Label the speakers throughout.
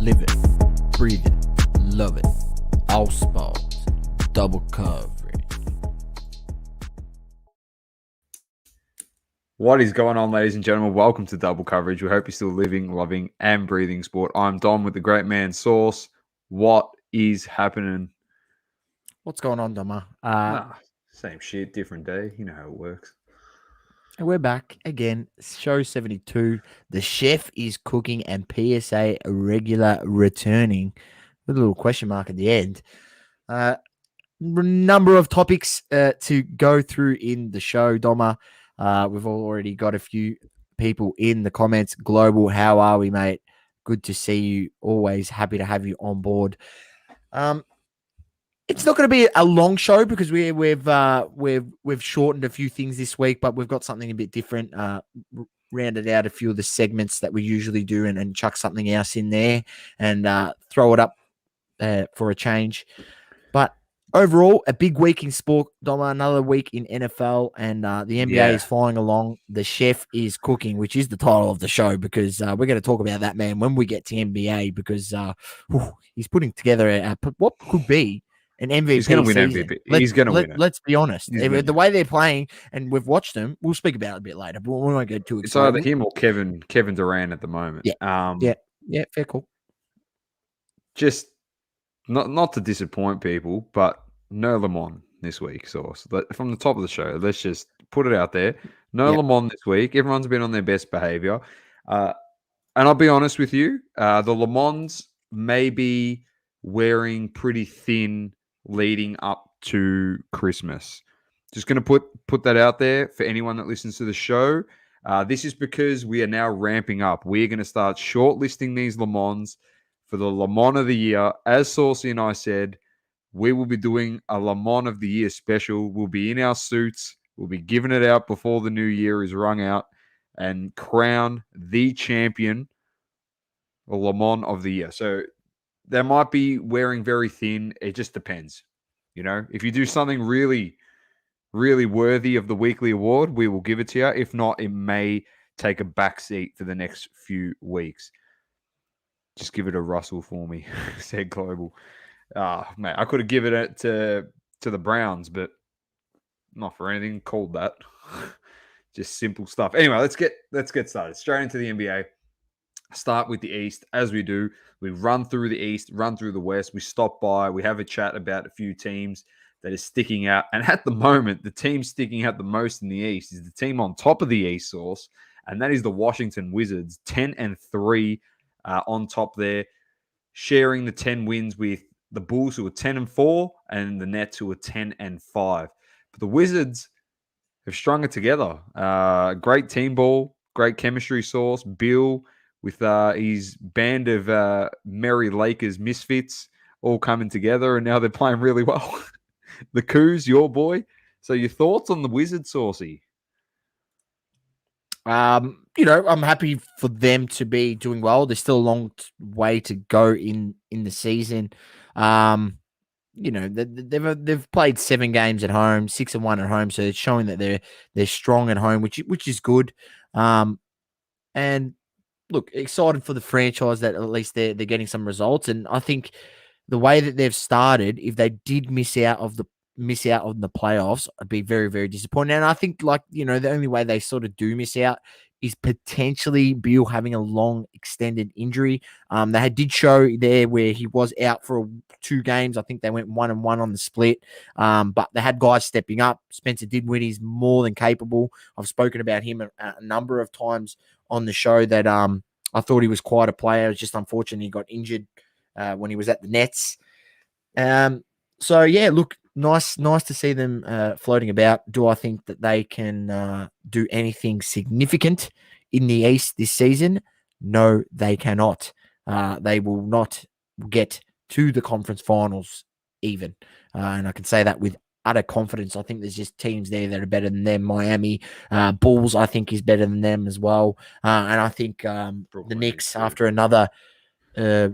Speaker 1: Live it, breathe it, love it. All sports, double coverage.
Speaker 2: What is going on, ladies and gentlemen? Welcome to Double Coverage. We hope you're still living, loving, and breathing sport. I'm Dom with the great man Sauce. What is happening?
Speaker 1: What's going on, Doma?
Speaker 2: Same shit, different day. You know how it works.
Speaker 1: And we're back again. Show 72. The chef is cooking and PSA regular returning with a little question mark at the end. Number of topics to go through in the show, Doma. We've already got a few people in the comments. Global, how are we, mate? Good to see you. Always happy to have you on board. It's not going to be a long show because we've shortened a few things this week, but we've got something a bit different. Rounded out a few of the segments that we usually do and chuck something else in there and throw it up for a change. But overall, a big week in sport, Doma, another week in NFL, and the NBA is flying along. The chef is cooking, which is the title of the show, because we're going to talk about that man when we get to NBA, because he's putting together what could be an MVP.
Speaker 2: He's going to win
Speaker 1: season.
Speaker 2: MVP. He's going to win it.
Speaker 1: Let's be honest. The way they're playing, and we've watched them, we'll speak about it a bit later, but we won't go too excited.
Speaker 2: It's either him or Kevin Durant at the moment.
Speaker 1: Yeah, fair call.
Speaker 2: Just not to disappoint people, but no Lamont this week, Sauce. From the top of the show, let's just put it out there. No Lamont this week. Everyone's been on their best behavior. And I'll be honest with you, the Lamonts may be wearing pretty thin leading up to Christmas. Just going to put that out there for anyone that listens to the show. This is because we are now ramping up. We're going to start shortlisting these Lamonts for the Lamont of the Year. As Saucy and I said, we will be doing a Lamont of the Year special. We'll be in our suits. We'll be giving it out before the new year is rung out and crown the champion, the Lamont of the Year. So they might be wearing very thin. It just depends. You know, if you do something really, really worthy of the weekly award, we will give it to you. If not, it may take a backseat for the next few weeks. Just give it a Russell for me, said Global. Mate, I could have given it to the Browns, but not for anything called that. Just simple stuff. Anyway, let's get started. Straight into the NBA. Start with the East, as we do. We run through the East, run through the West. We stop by. We have a chat about a few teams that is sticking out. And at the moment, the team sticking out the most in the East is the team on top of the East, Source, and that is the Washington Wizards, 10-3 on top there, sharing the 10 wins with the Bulls, who are 10-4, and the Nets, who are 10-5. But the Wizards have strung it together. Great team ball, great chemistry, Source. Bill with his band of merry Lakers misfits all coming together, and now they're playing really well. The Coos, your boy. So your thoughts on the Wizards, Saucy?
Speaker 1: I'm happy for them to be doing well. There's still a long way to go in the season. They've played 7 games at home, 6-1 at home, so it's showing that they're strong at home, which is good. And look, excited for the franchise that at least they're getting some results. And I think the way that they've started, if they did miss out on the playoffs, I'd be very, very disappointed. And I think, the only way they sort of do miss out is potentially Beal having a long extended injury. They did show there where he was out for 2 games. I think they went 1-1 on the split. But they had guys stepping up. Spencer Dinwiddie's more than capable. I've spoken about him a number of times on the show that I thought he was quite a player. It was just unfortunate he got injured when he was at the Nets. Look, nice to see them floating about. Do I think that they can do anything significant in the East this season? No, they cannot. They will not get to the conference finals even. And I can say that with utter confidence. I think there's just teams there that are better than them. Miami Bulls, I think, is better than them as well. And I think the Knicks, after another, a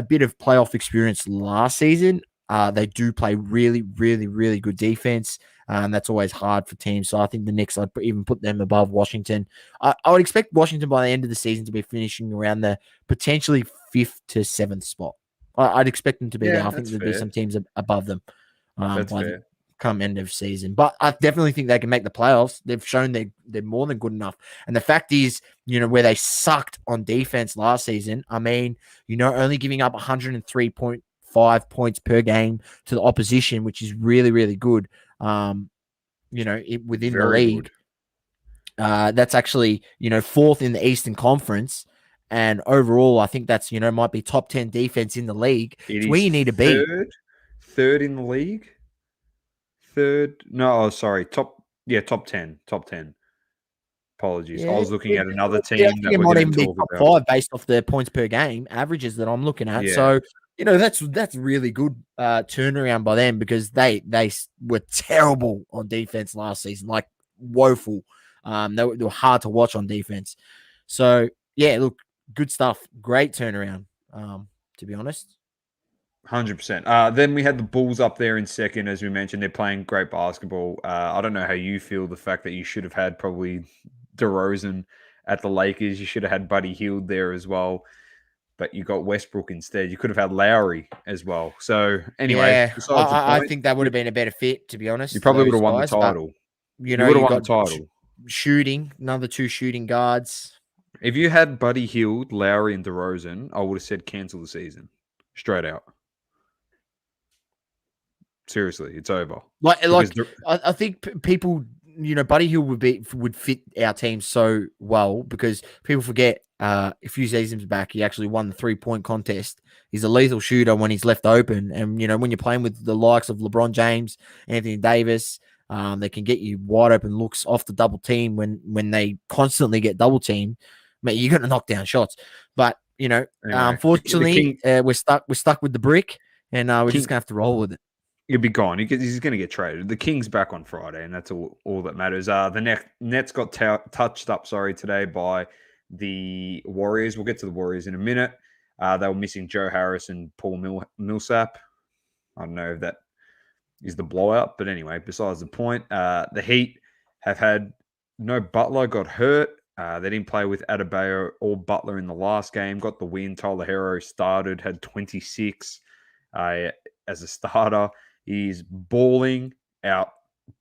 Speaker 1: bit of playoff experience last season, they do play really, really, really good defense. And that's always hard for teams. So I think the Knicks, I'd even put them above Washington. I would expect Washington by the end of the season to be finishing around the potentially 5th to 7th spot. I'd expect them to be there. I think there'd be some teams above them by the come end of season. But I definitely think they can make the playoffs. They've shown they're more than good enough. And the fact is, where they sucked on defense last season, I mean, only giving up 103.5 points per game to the opposition, which is really, really good. Within the league. That's actually, 4th in the Eastern Conference. And overall, I think that's, might be top 10 defense in the league. It's where you need to be.
Speaker 2: Third in the league? Top 10. Top 10. Apologies. I was looking at another team that we're going to talk
Speaker 1: top
Speaker 2: about.
Speaker 1: 5 based off the points per game averages that I'm looking at. Yeah. So, that's really good turnaround by them, because they were terrible on defense last season, like woeful. They were hard to watch on defense. So, yeah, look, good stuff. Great turnaround, to be honest.
Speaker 2: 100%. Then we had the Bulls up there in second, as we mentioned. They're playing great basketball. I don't know how you feel, the fact that you should have had probably DeRozan at the Lakers. You should have had Buddy Hield there as well, but you got Westbrook instead. You could have had Lowry as well. So anyway,
Speaker 1: I think that would have been a better fit, to be honest.
Speaker 2: You probably would have won the title.
Speaker 1: You would have won the title. Shooting, another 2 shooting guards.
Speaker 2: If you had Buddy Hield, Lowry, and DeRozan, I would have said cancel the season. Straight out. Seriously, it's over.
Speaker 1: I think people, Buddy Hield would fit our team so well, because people forget a few seasons back he actually won the 3-point contest. He's a lethal shooter when he's left open, and when you're playing with the likes of LeBron James, Anthony Davis, they can get you wide open looks off the double team when they constantly get double teamed. Mate, you're going to knock down shots. But unfortunately, we're stuck with the brick, and we're just going to have to roll with it.
Speaker 2: He'll be gone. He's going to get traded. The Kings back on Friday, and that's all that matters. The Nets got touched up, today by the Warriors. We'll get to the Warriors in a minute. They were missing Joe Harris and Paul Millsap. I don't know if that is the blowout, but anyway, besides the point, the Heat have had no Butler, got hurt. They didn't play with Adebayo or Butler in the last game. Got the win. Tyler Hero started, had 26 as a starter. He's balling out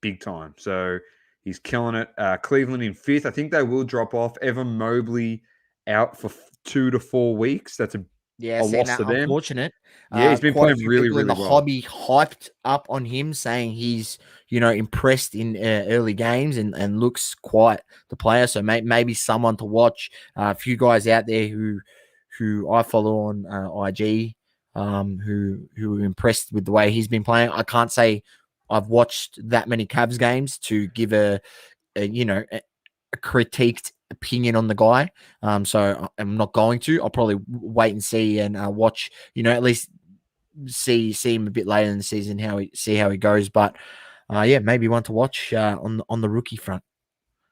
Speaker 2: big time. So he's killing it. Cleveland in 5th. I think they will drop off. Evan Mobley out for 2 to 4 weeks. That's a loss to them.
Speaker 1: Unfortunate.
Speaker 2: Yeah, he's been playing really, really well.
Speaker 1: The hobby hyped up on him, saying he's, impressed in early games and looks quite the player. So maybe someone to watch. A few guys out there who I follow on IG, who are impressed with the way he's been playing. I can't say I've watched that many Cavs games to give a critiqued opinion on the guy. So I'm not going to. I'll probably wait and see and watch, at least see him a bit later in the season, how he goes. But maybe one to watch on the rookie front.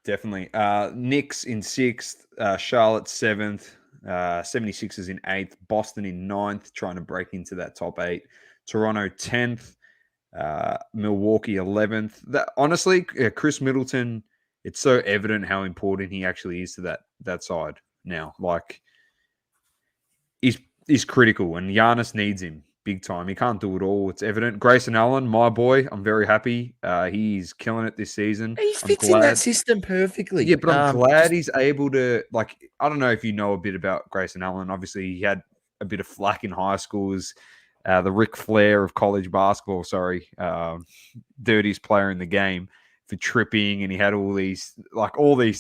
Speaker 2: Definitely. Knicks in 6th, Charlotte 7th, 76ers in 8th, Boston in 9th, trying to break into that top 8, Toronto 10th, Milwaukee 11th. Honestly, Chris Middleton, it's so evident how important he actually is to that side now. Like, he's critical, and Giannis needs him big time. He can't do it all. It's evident. Grayson Allen, my boy, I'm very happy. He's killing it this season.
Speaker 1: He fits in that system perfectly.
Speaker 2: Yeah, but I'm glad he's able to, I don't know if you know a bit about Grayson Allen. Obviously, he had a bit of flack in high school as the Ric Flair of college basketball, dirtiest player in the game for tripping, and he had all these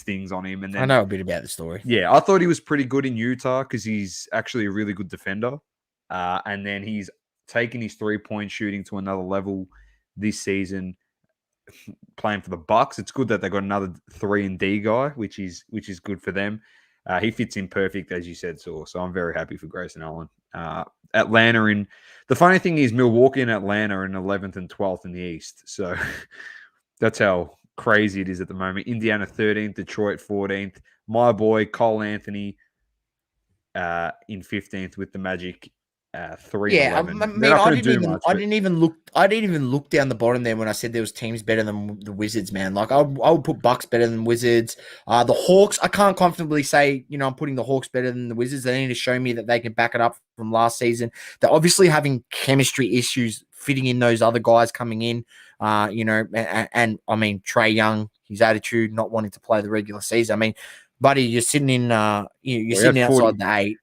Speaker 2: things on him. And then
Speaker 1: I know a bit about the story.
Speaker 2: Yeah, I thought he was pretty good in Utah because he's actually a really good defender. And then he's taken his 3-point shooting to another level this season playing for the Bucks. It's good that they got another 3-and-D guy, which is good for them. He fits in perfect, as you said, so I'm very happy for Grayson Allen. Atlanta the funny thing is Milwaukee and Atlanta are in 11th and 12th in the East. So that's how crazy it is at the moment. Indiana 13th, Detroit 14th. My boy Cole Anthony in 15th with the Magic 3-11.
Speaker 1: I mean, I didn't even look down the bottom there when I said there was teams better than the Wizards, man. Like I would put Bucks better than Wizards. The Hawks, I can't comfortably say, I'm putting the Hawks better than the Wizards. They need to show me that they can back it up from last season. They're obviously having chemistry issues fitting in those other guys coming in. And I mean, Trae Young, his attitude, not wanting to play the regular season. I mean, buddy, you're sitting in, sitting outside the 8.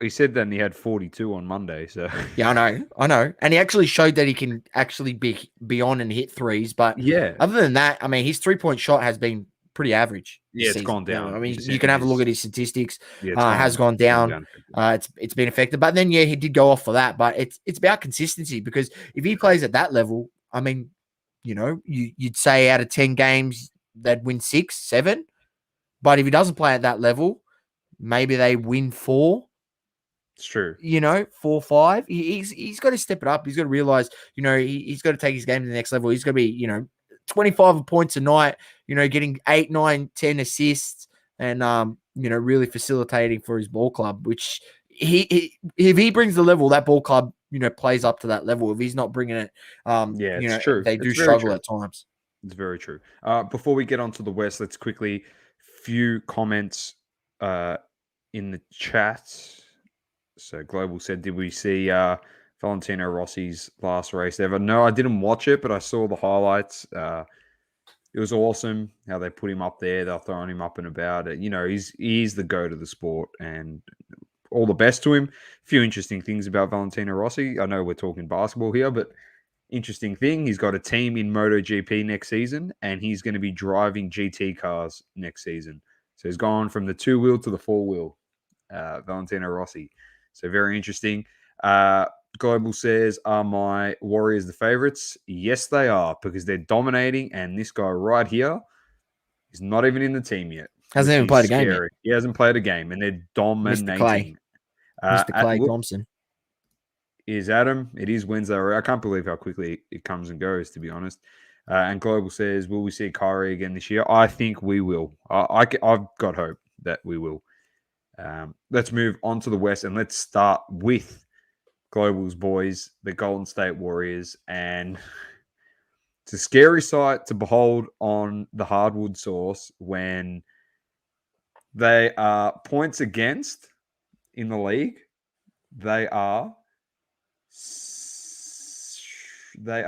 Speaker 2: He said that and he had 42 on Monday. So
Speaker 1: yeah, I know. And he actually showed that he can actually be on and hit threes. But
Speaker 2: yeah,
Speaker 1: other than that, I mean, his 3-point shot has been pretty average.
Speaker 2: Yeah, it's gone down.
Speaker 1: I mean, you can have a look at his statistics.
Speaker 2: Yeah,
Speaker 1: has gone down. It's been affected. But then, he did go off for that. But it's about consistency, because if he plays at that level, I mean, you'd say out of 10 games, they'd win 6, 7. But if he doesn't play at that level, maybe they win 4.
Speaker 2: It's true.
Speaker 1: 4, 5. He's got to step it up. He's got to realize, he's got to take his game to the next level. He's got to be, 25 points a night, getting 8, 9, 10 assists and, really facilitating for his ball club, which if he brings the level, that ball club, plays up to that level. If he's not bringing it,
Speaker 2: it's true.
Speaker 1: They do struggle at times.
Speaker 2: It's very true. Before we get on to the West, let's quickly few comments in the chat. So Global said, did we see Valentino Rossi's last race ever? No, I didn't watch it, but I saw the highlights. It was awesome how they put him up there. They're throwing him up and about. He's the GOAT of the sport, and all the best to him. A few interesting things about Valentino Rossi. I know we're talking basketball here, but interesting thing, he's got a team in MotoGP next season, and he's going to be driving GT cars next season. So he's gone from the 2-wheel to the 4-wheel, Valentino Rossi. So very interesting. Global says, are my Warriors the favorites? Yes, they are, because they're dominating, and this guy right here is not even in the team yet.
Speaker 1: Hasn't even played a game yet.
Speaker 2: He hasn't played a game, and they're dominating.
Speaker 1: Mr. Clay Thompson.
Speaker 2: Is Adam. It is Wednesday. I can't believe how quickly it comes and goes, to be honest. And Global says, will we see Kyrie again this year? I think we will. I've got hope that we will. Let's move on to the West, and let's start with Global's boys, the Golden State Warriors. And it's a scary sight to behold on the hardwood source when they are points against in the league. They are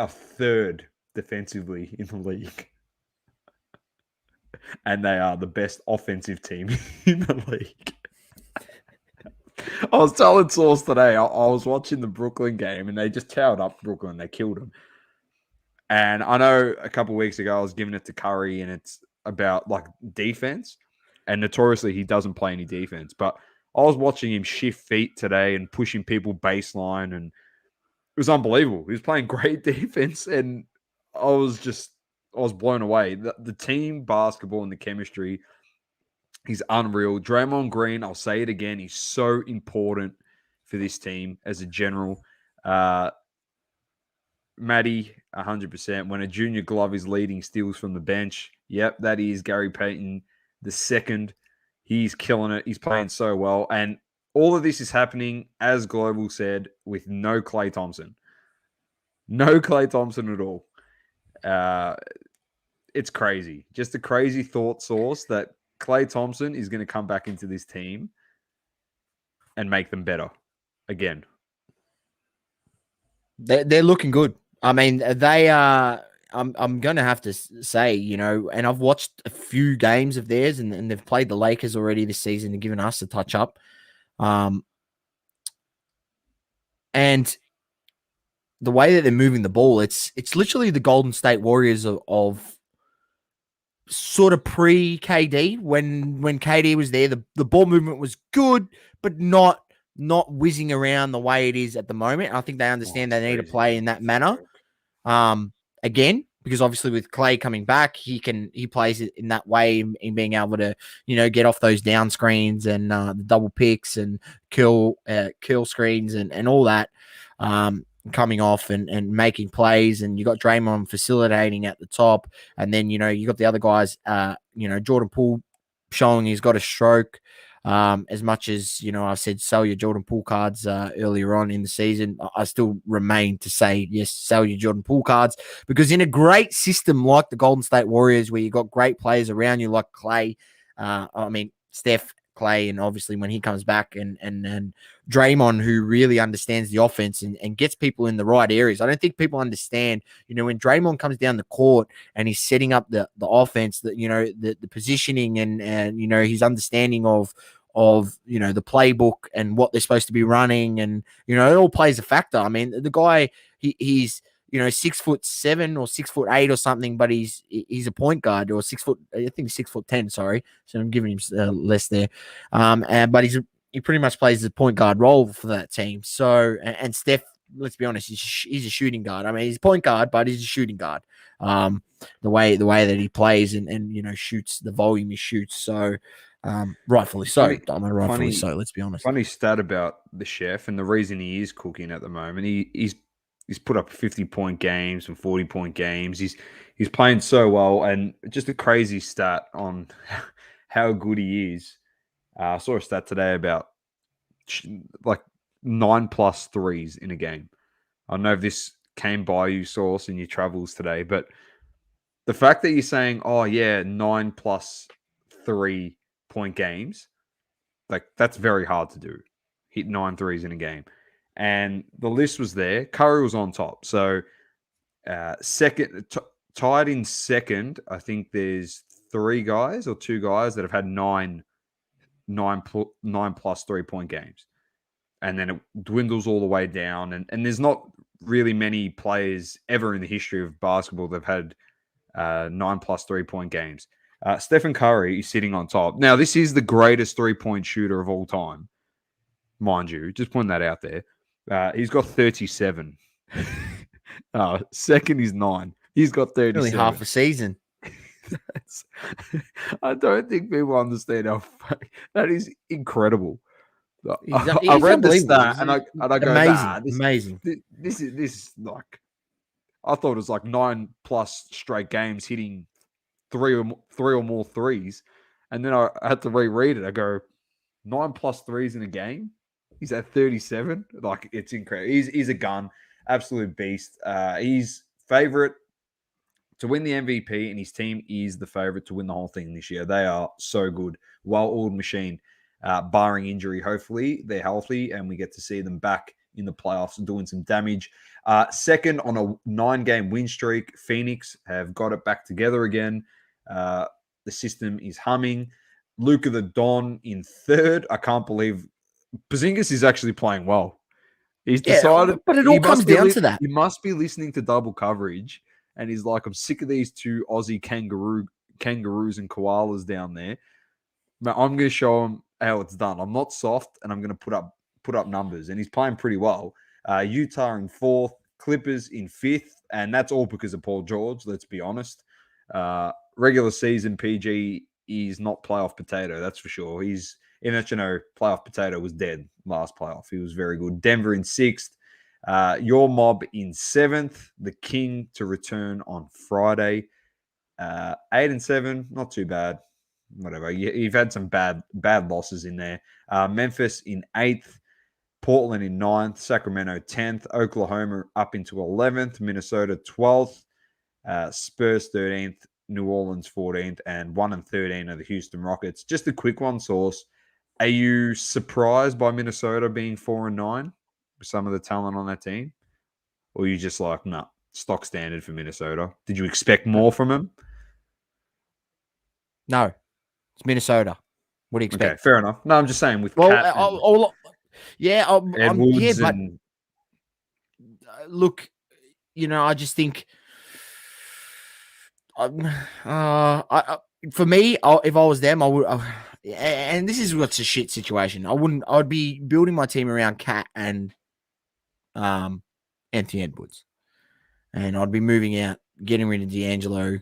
Speaker 2: third defensively in the league. And they are the best offensive team in the league. I was telling Source today, I was watching the Brooklyn game, and they just towed up Brooklyn. They killed them. And I know a couple of weeks ago I was giving it to Curry, and it's about like defense. And notoriously, he doesn't play any defense. But I was watching him shift feet today and pushing people baseline, and it was unbelievable. He was playing great defense, and I was blown away. The team basketball and the chemistry is unreal. Draymond Green, I'll say it again, he's so important for this team as a general. Matty, 100%. When a junior glove is leading steals from the bench, yep, that is Gary Payton the second. He's killing it. He's playing so well. And all of this is happening, as Global said, with no Klay Thompson. No Klay Thompson at all. It's crazy. Just a crazy thought source that Klay Thompson is going to come back into this team and make them better again.
Speaker 1: They're looking good. I mean, they are. I'm going to have to say, and I've watched a few games of theirs, and they've played the Lakers already this season and given us a touch up. And the way that they're moving the ball, it's literally the Golden State Warriors of sort of pre-KD. When KD was there, the ball movement was good, but not whizzing around the way it is at the moment. I think they understand they need to play in that manner. again, because obviously with Clay coming back, he plays it in that way in being able to, get off those down screens and the double picks and kill screens and all that. Coming off and making plays, and you got Draymond facilitating at the top, and then you got the other guys, Jordan Poole showing he's got a stroke. As much as I said sell your Jordan Poole cards earlier on in the season, I still remain to say yes, sell your Jordan Poole cards, because in a great system like the Golden State Warriors, where you got great players around you like Clay, Steph, Clay, and obviously when he comes back, and Draymond, who really understands the offense and gets people in the right areas. I don't think people understand, when Draymond comes down the court and he's setting up the offense, that the positioning and his understanding of the playbook and what they're supposed to be running, and it all plays a factor. I mean, the guy, he's 6'7" or 6'8" or something, but he's a point guard, or 6 foot. I think 6'10". Sorry, so I'm giving him less there. But he pretty much plays the point guard role for that team. So, and Steph, let's be honest, he's a shooting guard. I mean, he's a point guard, but he's a shooting guard. The way that he plays and shoots the volume he shoots. So, rightfully so. Rightfully so. Let's be honest.
Speaker 2: Funny stat about the chef, and the reason he is cooking at the moment, he's put up 50-point games and 40-point games. He's playing so well, and just a crazy stat on how good he is. I saw a stat today about like 9+ threes in a game. I don't know if this came by you, Sauce, in your travels today, but the fact that you're saying, oh yeah, 9+ 3-point games, like that's very hard to do. Hit 9 threes in a game. And the list was there. Curry was on top. So second, tied in second, I think there's 3 guys or 2 guys that have had 9+ 3-point games. And then it dwindles all the way down. And there's not really many players ever in the history of basketball that have had 9+ 3-point games. Stephen Curry is sitting on top. Now, this is the greatest 3-point shooter of all time, mind you. Just putting that out there. He's got 37. Second is 9. He's got 37.
Speaker 1: Nearly half a season.
Speaker 2: I don't think people understand how that is incredible.
Speaker 1: He's
Speaker 2: I read the stat and I go,
Speaker 1: amazing.
Speaker 2: This is like, I thought it was like 9+ straight games hitting 3 or more threes, and then I had to reread it. I go, 9+ threes in a game. He's at 37. Like, it's incredible. He's a gun, absolute beast. He's favorite to win the MVP, and his team is the favorite to win the whole thing this year. They are so good, well-oiled machine. Barring injury, hopefully they're healthy and we get to see them back in the playoffs doing some damage. Second on a 9-game win streak, Phoenix have got it back together again. The system is humming. Luka the Don in third. I can't believe Porzingis is actually playing well. He's decided,
Speaker 1: but it all comes down to that.
Speaker 2: He must be listening to double coverage, and he's like, I'm sick of these 2 Aussie kangaroos and koalas down there. I'm going to show him how it's done. I'm not soft, and I'm going to put up numbers. And he's playing pretty well. Utah in 4th, Clippers in 5th, and that's all because of Paul George. Let's be honest. Regular season PG is not playoff potato. That's for sure. He's playoff potato was dead last playoff. He was very good. Denver in 6th. Your mob in 7th. The King to return on Friday. 8-7, not too bad. Whatever. You've had some bad losses in there. Memphis in 8th, Portland in 9th, Sacramento 10th, Oklahoma up into 11th, Minnesota 12th, Spurs 13th, New Orleans 14th, and 1-13 are the Houston Rockets. Just a quick one, Sauce. Are you surprised by Minnesota being 4-9 with some of the talent on that team? Or are you just like, nah, stock standard for Minnesota? Did you expect more from them?
Speaker 1: No. It's Minnesota. What do you expect?
Speaker 2: Okay, fair enough. No, I'm just saying with
Speaker 1: Cat
Speaker 2: Edwards
Speaker 1: but look, I just think for me, if I was them, I would. And this is what's a shit situation. I'd be building my team around Cat and Anthony Edwards. and I'd be moving out, getting rid of D'Angelo,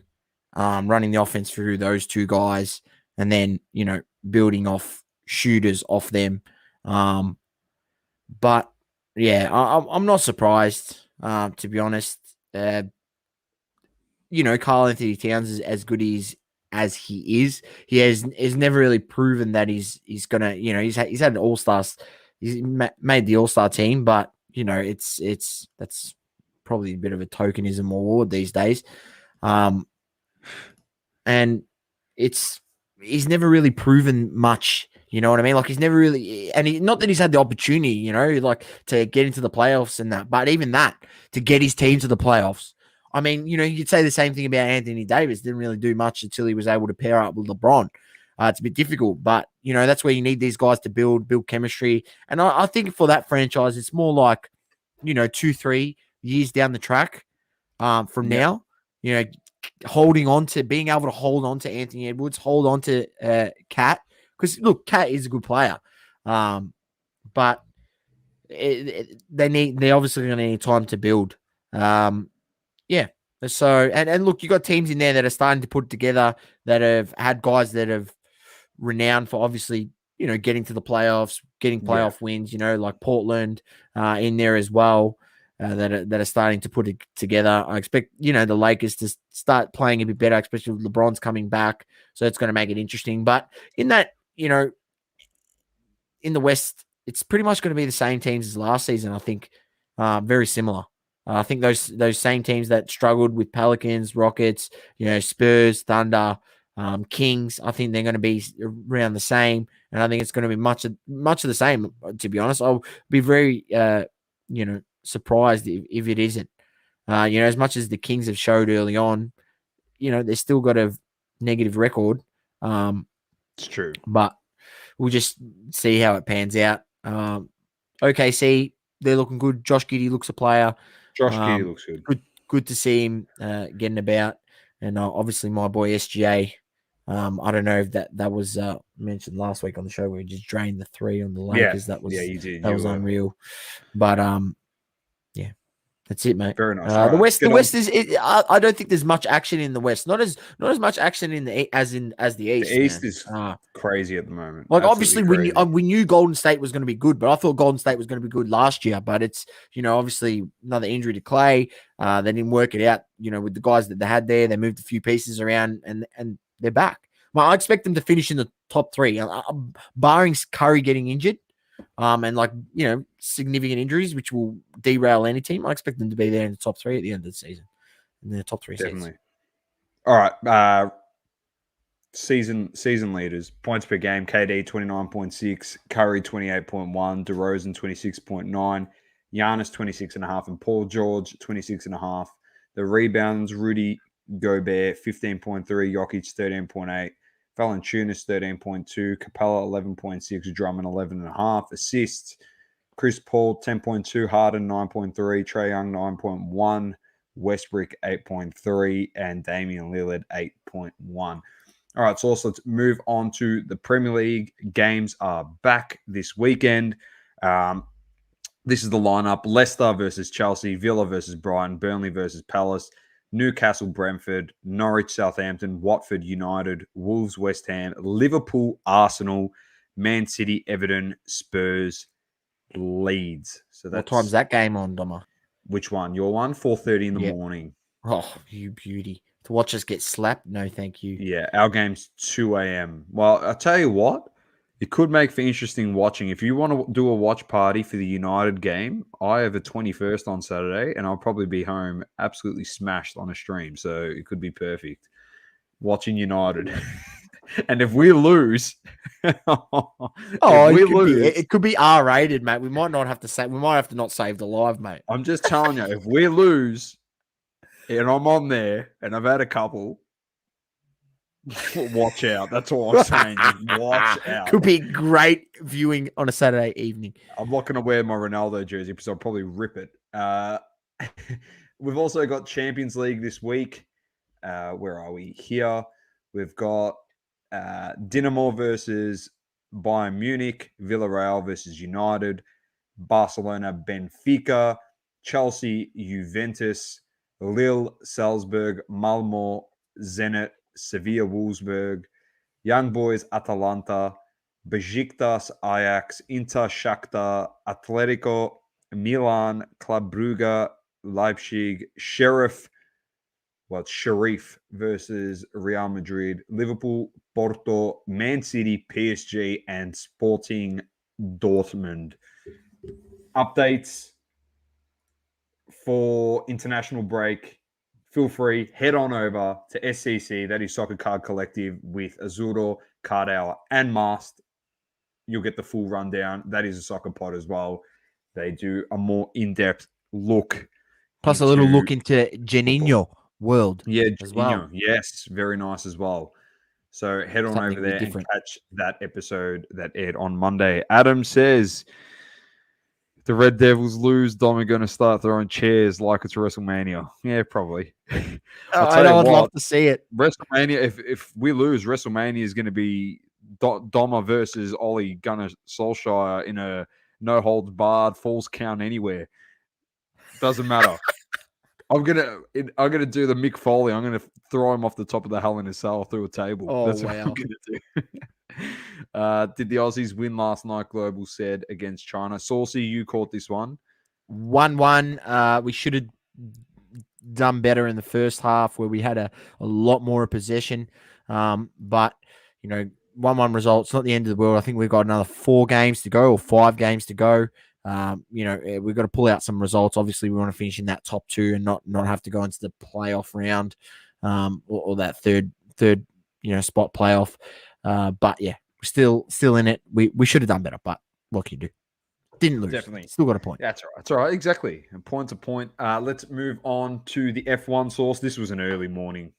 Speaker 1: running the offense through those two guys, and then building off shooters off them. But yeah, I'm not surprised, to be honest. Karl Anthony Towns is as good as he is. He has never really proven that he's gonna. He's had an All Stars. He's made the All Star team, but that's probably a bit of a tokenism award these days. And he's never really proven much. You know what I mean? Like he's never really, and not that he's had the opportunity, like to get into the playoffs and that, but even that to get his team to the playoffs. I mean, you could say the same thing about Anthony Davis. Didn't really do much until he was able to pair up with LeBron. It's a bit difficult, but that's where you need these guys to build chemistry. And I think for that franchise, it's more like 2-3 years down the track from now. Holding on to being able to hold on to Anthony Edwards, hold on to Cat, because look, Cat is a good player, but they're obviously going to need time to build. Yeah. So and look, you got teams in there that are starting to put together that have had guys that have renowned for obviously getting to the playoffs, getting playoff wins. Like Portland in there as well. That are starting to put it together. I expect the Lakers to start playing a bit better, especially with LeBron's coming back. So it's going to make it interesting. But in that, in the West, it's pretty much going to be the same teams as last season. I think very similar. I think those same teams that struggled with Pelicans, Rockets, Spurs, Thunder, Kings. I think they're going to be around the same, and I think it's going to be much of the same. To be honest, I'll be very surprised if it isn't. As much as the Kings have showed early on, they still got a negative record.
Speaker 2: It's true,
Speaker 1: but we'll just see how it pans out. OKC, they're looking good. Josh Giddey looks a player.
Speaker 2: Josh Giddey looks good.
Speaker 1: Good to see him getting about, and obviously my boy SGA. I don't know if that was mentioned last week on the show where he just drained the three on the Lakers. That was that was unreal. But yeah, that's it, mate.
Speaker 2: Very nice.
Speaker 1: The West is. I don't think there's much action in the West. Not as much action in the as the East.
Speaker 2: The East is crazy at the moment.
Speaker 1: Like obviously, we knew Golden State was going to be good, but I thought Golden State was going to be good last year. But it's obviously another injury to Clay. They didn't work it out. With the guys that they had there, they moved a few pieces around, and they're back. Well, I expect them to finish in the top three, barring Curry getting injured. And significant injuries, which will derail any team. I expect them to be there in the top three at the end of the season. In the top three
Speaker 2: definitely.
Speaker 1: Seeds.
Speaker 2: All right. Season leaders. Points per game. KD 29.6, Curry 28.1, DeRozan 26.9, Giannis 26.5, and Paul George 26.5. The rebounds, Rudy Gobert 15.3, Jokic 13.8. Valanciunas 13.2, Capella 11.6, Drummond 11.5, assists, Chris Paul 10.2, Harden 9.3, Trae Young 9.1, Westbrook 8.3, and Damian Lillard 8.1. All right, so let's move on to the Premier League. Games are back this weekend. This is the lineup: Leicester versus Chelsea, Villa versus Brighton, Burnley versus Palace, Newcastle, Brentford, Norwich, Southampton, Watford, United, Wolves, West Ham, Liverpool, Arsenal, Man City, Everton, Spurs, Leeds. So
Speaker 1: what time's that game on, Doma?
Speaker 2: Which one? Your one? 4:30 in the morning.
Speaker 1: Oh, you beauty. To watch us get slapped? No, thank you.
Speaker 2: Yeah, our game's 2 a.m. Well, I'll tell you what. It could make for interesting watching. If you want to do a watch party for the United game, I have a 21st on Saturday, and I'll probably be home absolutely smashed on a stream. So it could be perfect. Watching United. And if we lose...
Speaker 1: it could be R-rated, mate. We might have to not save the live, mate.
Speaker 2: I'm just telling you, if we lose, and I'm on there, and I've had a couple... Watch out. That's all I'm saying. Just watch out.
Speaker 1: Could be great viewing on a Saturday evening.
Speaker 2: I'm not going to wear my Ronaldo jersey because I'll probably rip it. We've also got Champions League this week. Where are we? Here. We've got Dinamo versus Bayern Munich, Villarreal versus United, Barcelona, Benfica, Chelsea, Juventus, Lille, Salzburg, Malmo, Zenit, Sevilla, Wolfsburg, Young Boys, Atalanta, Besiktas, Ajax, Inter, Shakhtar, Atletico, Milan, Club Brugge, Leipzig, Sheriff versus Real Madrid, Liverpool, Porto, Man City, PSG, and Sporting Dortmund. Updates for international break. Feel free, head on over to SCC, that is Soccer Card Collective, with Azuro, Card Hour, and Mast. You'll get the full rundown. That is a soccer pod as well. They do a more in-depth look.
Speaker 1: Plus a little look into Janino world as well.
Speaker 2: Yes, very nice as well. So head on over there and catch that episode that aired on Monday. Adam says, the Red Devils lose, Dom are going to start throwing chairs like it's WrestleMania. Yeah, probably.
Speaker 1: I'd love to see it.
Speaker 2: WrestleMania, if we lose, WrestleMania is going to be Doma versus Ollie Gunnar Solskjaer in a no holds barred falls count anywhere. Doesn't matter. I'm gonna do the Mick Foley. I'm gonna throw him off the top of the Hell in a Cell through a table.
Speaker 1: Oh,
Speaker 2: that's
Speaker 1: wow.
Speaker 2: what I'm gonna do. Did the Aussies win last night? Global said against China. Saucy, you caught this one.
Speaker 1: 1-1. We should have done better in the first half, where we had a lot more possession. But 1-1 results, not the end of the world. I think we've got another 4 games to go, or 5 games to go. We've got to pull out some results. Obviously, we want to finish in that top 2 and not have to go into the playoff round, or that third spot playoff. But yeah, we're still in it. We should have done better, but what can you do? Didn't lose.
Speaker 2: Definitely.
Speaker 1: Still got a point.
Speaker 2: That's all right. That's all right. Exactly. And point to point. Let's move on to the F1 source. This was an early morning,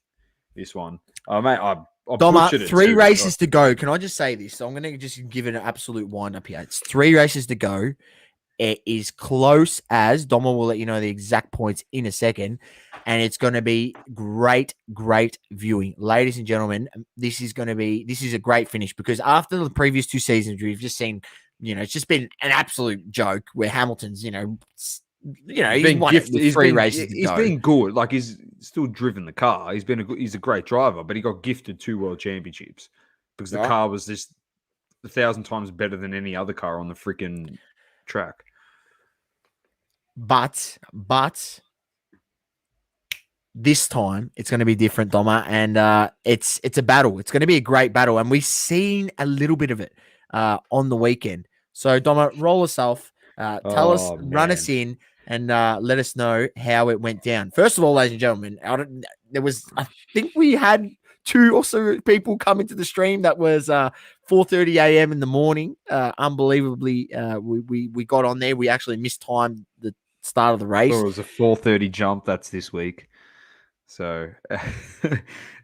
Speaker 2: this one. Mate, I
Speaker 1: Doma,
Speaker 2: butchered it
Speaker 1: 3 races to go. Can I just say this? So I'm going to just give it an absolute wind-up here. It's 3 races to go. It is close as Doma will let you know the exact points in a second, and it's going to be great viewing, ladies and gentlemen. This is a great finish, because after the previous 2 seasons, we've just seen, it's just been an absolute joke where Hamilton's, he's been won it with 3 races to go.
Speaker 2: He's been good. Like, he's still driven the car. He's a great driver, but he got gifted 2 world championships because the car was just 1,000 times better than any other car on the freaking track.
Speaker 1: But this time it's going to be different, Doma, and it's a battle. It's going to be a great battle, and we've seen a little bit of it on the weekend. So, Doma, roll us off, tell us, run us in, and let us know how it went down. First of all, ladies and gentlemen, I think we had 2 or so people come into the stream. That was 4:30 a.m. in the morning. Unbelievably, we got on there. We actually mistimed the start of the race.
Speaker 2: So it was a 4:30 jump. That's this week. So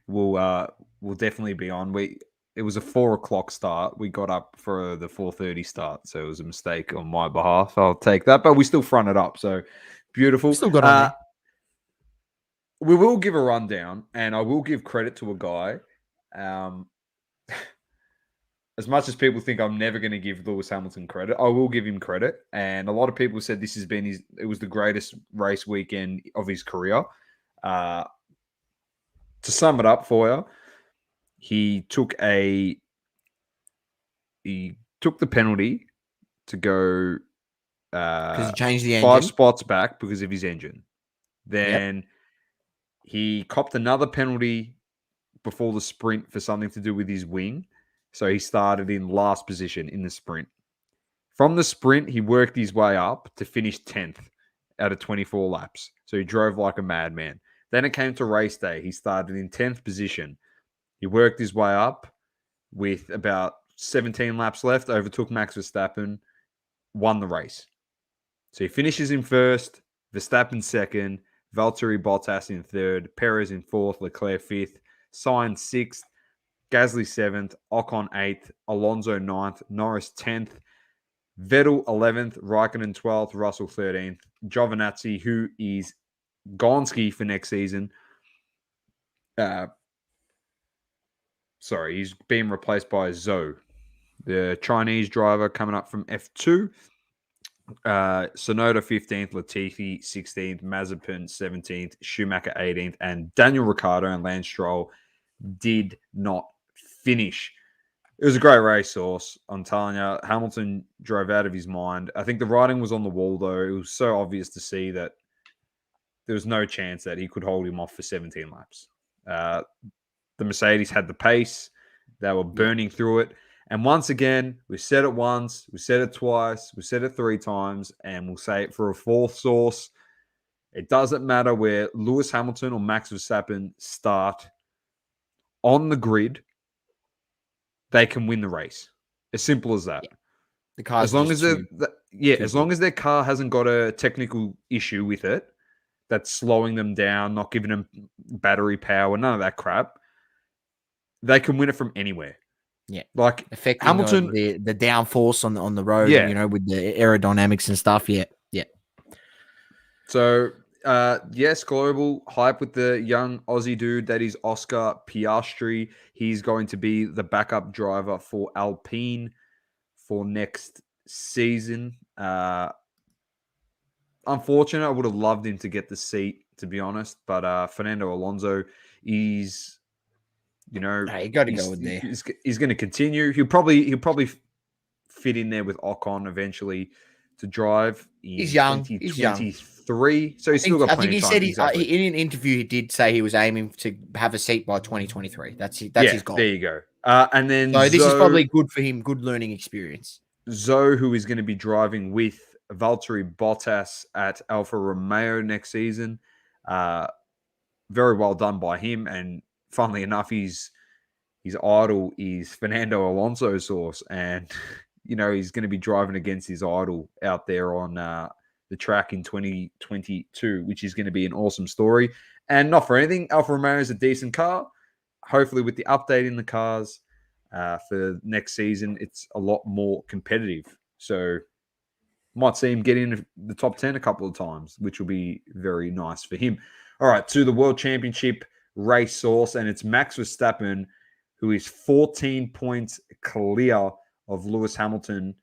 Speaker 2: we'll definitely be on. It was a 4:00 start. We got up for the 4:30 start, so it was a mistake on my behalf. I'll take that, but we still fronted up. So beautiful.
Speaker 1: Still got on there.
Speaker 2: We will give a rundown, and I will give credit to a guy. As much as people think I'm never going to give Lewis Hamilton credit, I will give him credit. And a lot of people said this has been it was the greatest race weekend of his career. To sum it up for you, he took the penalty to go
Speaker 1: because he changed the
Speaker 2: 5
Speaker 1: engine.
Speaker 2: spots back because of his engine. Then he copped another penalty before the sprint for something to do with his wing. So he started in last position in the sprint. From the sprint, he worked his way up to finish 10th out of 24 laps. So he drove like a madman. Then it came to race day. He started in 10th position. He worked his way up with about 17 laps left, overtook Max Verstappen, won the race. So he finishes in first, Verstappen second, Valtteri Bottas in third, Perez in fourth, Leclerc fifth, Sainz sixth, Gasly 7th, Ocon 8th, Alonso 9th, Norris 10th, Vettel 11th, Raikkonen 12th, Russell 13th, Giovinazzi, who is Gonski for next season. He's being replaced by Zhou, the Chinese driver coming up from F2. Sonoda 15th, Latifi 16th, Mazepin 17th, Schumacher 18th, and Daniel Ricciardo and Lance Stroll did not finish. It was a great race, Sauce. I'm telling you, Hamilton drove out of his mind. I think the writing was on the wall, though. It was so obvious to see that there was no chance that he could hold him off for 17 laps. The Mercedes had the pace. They were burning through it. And once again, we said it once, we said it twice, we said it 3 times, and we'll say it for a fourth, Sauce. It doesn't matter where Lewis Hamilton or Max Verstappen start on the grid, they can win the race. As simple as that.
Speaker 1: Yeah. The cars
Speaker 2: as long as as long as their car hasn't got a technical issue with it that's slowing them down, not giving them battery power, none of that crap, they can win it from anywhere.
Speaker 1: Yeah,
Speaker 2: like
Speaker 1: affecting
Speaker 2: Hamilton,
Speaker 1: the downforce on the road.
Speaker 2: Yeah.
Speaker 1: You know, with the aerodynamics and stuff. Yeah.
Speaker 2: So yes, global hype with the young Aussie dude that is Oscar Piastri. He's going to be the backup driver for Alpine for next season. Unfortunate, I would have loved him to get the seat, to be honest. But Fernando Alonso is, you
Speaker 1: You got to go in there.
Speaker 2: he's going to continue. He'll probably fit in there with Ocon eventually to drive in
Speaker 1: He's young.
Speaker 2: 2023. So he's still got plenty of time.
Speaker 1: I think he said in an interview he did say he was aiming to have a seat by 2023. That's his goal.
Speaker 2: There you go. And then
Speaker 1: so this is probably good for him. Good learning experience.
Speaker 2: Zoe, who is going to be driving with Valtteri Bottas at Alfa Romeo next season. Very well done by him. And funnily enough, his idol is Fernando Alonso Sauce. And, he's going to be driving against his idol out there on the track in 2022, which is going to be an awesome story. And not for anything, Alfa Romeo is a decent car. Hopefully with the update in the cars for next season, it's a lot more competitive. So might see him get in the top 10 a couple of times, which will be very nice for him. All right, to the World Championship race Sauce, and it's Max Verstappen, who is 14 points clear of Lewis Hamilton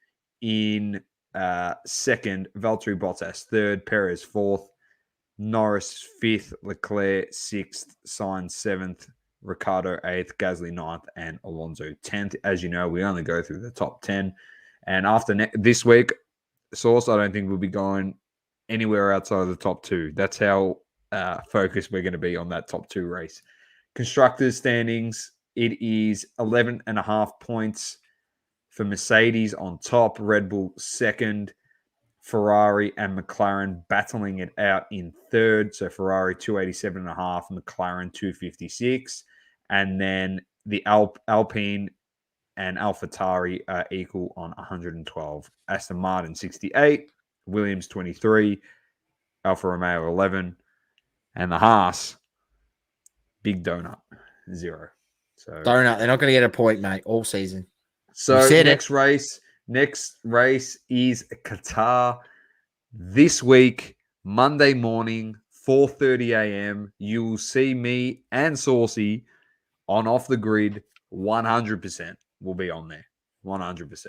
Speaker 2: in second, Valtteri Bottas third, Perez fourth, Norris fifth, Leclerc sixth, Sainz seventh, Ricciardo eighth, Gasly ninth, and Alonso 10th. As you know, we only go through the top 10. And after this week, Sauce, I don't think we'll be going anywhere outside of the top 2. That's how focused we're going to be on that top 2 race. Constructors standings, it is 11.5 points for Mercedes on top, Red Bull second, Ferrari and McLaren battling it out in third. So Ferrari 287.5, McLaren 256. And then the Alpine and AlphaTauri are equal on 112. Aston Martin 68, Williams 23, Alfa Romeo 11, and the Haas, big donut, 0. So
Speaker 1: donut, they're not going to get a point, mate, all season.
Speaker 2: So next race is Qatar this week, Monday morning, 4:30 a.m. You will see me and Saucy on Off the Grid. 100% will be on there, 100%.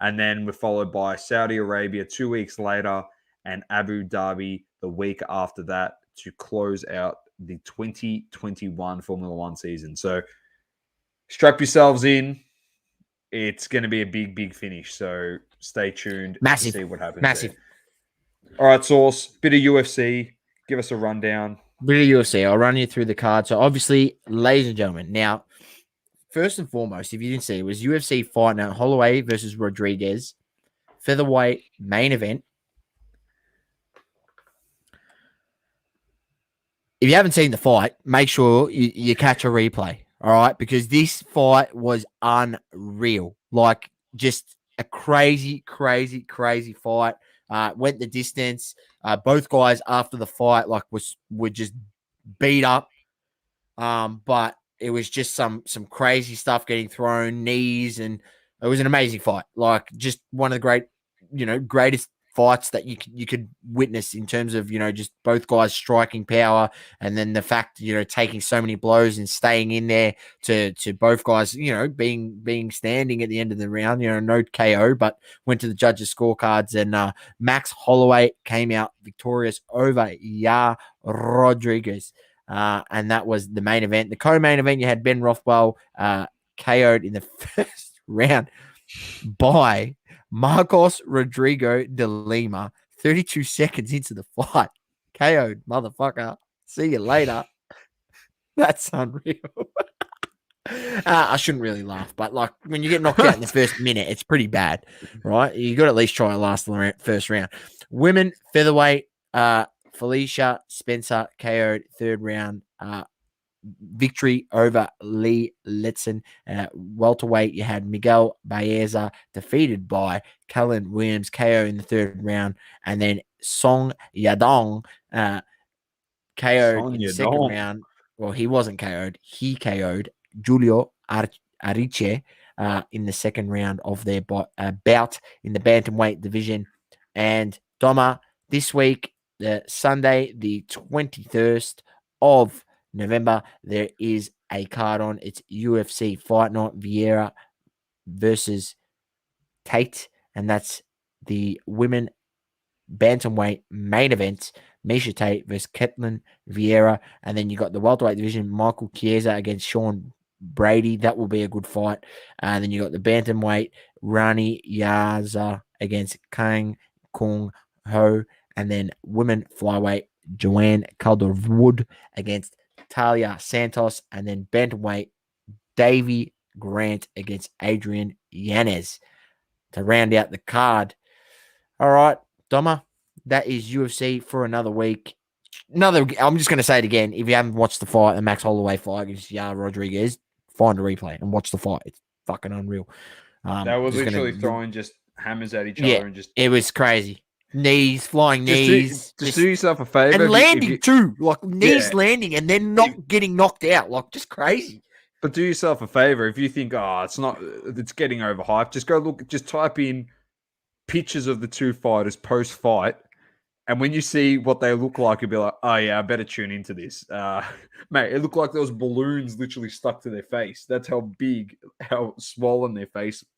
Speaker 2: And then we're followed by Saudi Arabia 2 weeks later and Abu Dhabi the week after that to close out the 2021 Formula One season. So strap yourselves in. It's going to be a big, big finish. So stay tuned to see what happens.
Speaker 1: Massive.
Speaker 2: There. All right, Sauce. Bit of UFC. Give us a rundown.
Speaker 1: Bit of UFC. I'll run you through the card. So obviously, ladies and gentlemen, now, first and foremost, if you didn't see, it was UFC Fight Night, Holloway versus Rodriguez, featherweight main event. If you haven't seen the fight, make sure you catch a replay. All right, because this fight was unreal. Like, just a crazy, crazy, crazy fight. Went the distance. Both guys after the fight, like, were just beat up. But it was just some crazy stuff getting thrown, knees, and it was an amazing fight. Like, just one of the greatest fights that you could witness in terms of, just both guys striking power, and then the fact, taking so many blows and staying in there to both guys, being standing at the end of the round, no KO, but went to the judges' scorecards, and Max Holloway came out victorious over Rodriguez. And that was the main event. The co-main event, you had Ben Rothwell KO'd in the first round by Marcos Rodrigo de Lima, 32 seconds into the fight. KO'd, motherfucker. See you later. That's unreal. I shouldn't really laugh, but like when you get knocked out in the first minute, it's pretty bad, right? You got to at least try and last the first round. Women featherweight, Felicia Spencer KO'd third round. Victory over Lee Letson. Welterweight, you had Miguel Baeza defeated by Cullen Williams, KO in the third round, and then Song Yadong KO'd in the second round. Well, he wasn't KO'd. He KO'd Julio Ariche in the second round of their bout in the bantamweight division. And Doma, this week, Sunday, the 21st of November, there is a card on. It's UFC Fight Night Vieira versus Tate, and that's the women bantamweight main event. Misha Tate versus Ketlin Vieira, and then you got the welterweight division, Michael Chiesa against Sean Brady. That will be a good fight. And then you got the bantamweight, Rani Yaza against Kang Kung Ho, and then women flyweight, Joanne Calderwood against Talia Santos, and then bantamweight, Davy Grant against Adrian Yanez to round out the card. All right, Doma, that is UFC for another week. I'm just going to say it again. If you haven't watched the fight, the Max Holloway fight against Rodriguez, find a replay and watch the fight. It's fucking unreal.
Speaker 2: They were literally throwing just hammers at each other, and it was
Speaker 1: crazy. Flying knees.
Speaker 2: Just do yourself a favor.
Speaker 1: And landing too. Like knees landing and then not getting knocked out. Like just crazy.
Speaker 2: But do yourself a favor. If you think, it's getting overhyped, just go look, just type in pictures of the two fighters post-fight. And when you see what they look like, you'll be like, oh yeah, I better tune into this. Mate, it looked like there was balloons literally stuck to their face. That's how big, how swollen their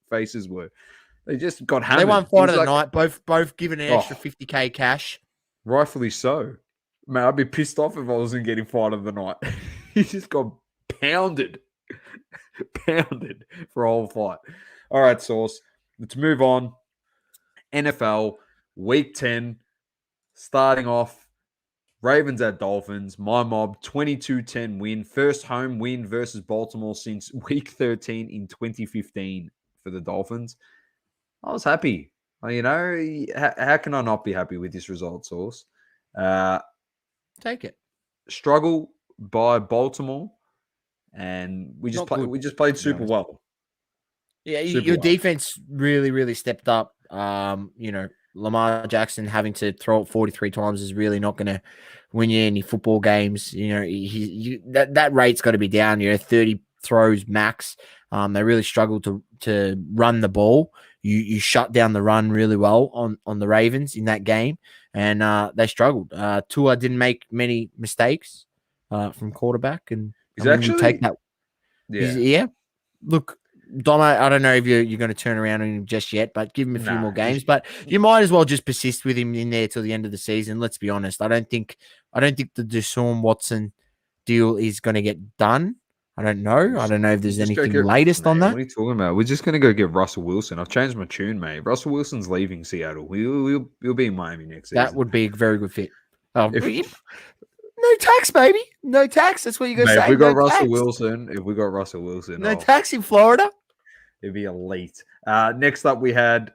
Speaker 2: faces were. They just got hammered.
Speaker 1: They won fight of the night, both given an extra $50K cash.
Speaker 2: Rightfully so. Man, I'd be pissed off if I wasn't getting fight of the night. He just got pounded for a whole fight. All right, Sauce. Let's move on. NFL, Week 10, starting off, Ravens at Dolphins. My mob, 22-10 win. First home win versus Baltimore since Week 13 in 2015 for the Dolphins. I was happy. How can I not be happy with this result, Sauce?
Speaker 1: Take it.
Speaker 2: Struggle by Baltimore, and we just played super well.
Speaker 1: Yeah, your defense really, really stepped up. Lamar Jackson having to throw it 43 times is really not going to win you any football games. That rate's got to be down. 30 throws max. They really struggled to run the ball. You shut down the run really well on the Ravens in that game, and they struggled. Tua didn't make many mistakes from quarterback, and
Speaker 2: he's actually
Speaker 1: take that.
Speaker 2: Yeah.
Speaker 1: Look, Dom, I don't know if you're going to turn around on him just yet, but give him a few more games. But you might as well just persist with him in there till the end of the season. Let's be honest. I don't think the Deshaun Watson deal is going to get done. I don't know. I don't know if there's anything latest on that.
Speaker 2: What are you talking about? We're just going to go get Russell Wilson. I've changed my tune, mate. Russell Wilson's leaving Seattle. He'll be in Miami next season.
Speaker 1: That would be a very good fit. No tax, baby. No tax. That's what you're going to say.
Speaker 2: If we got Russell Wilson.
Speaker 1: No tax in Florida.
Speaker 2: It'd be elite. Next up, we had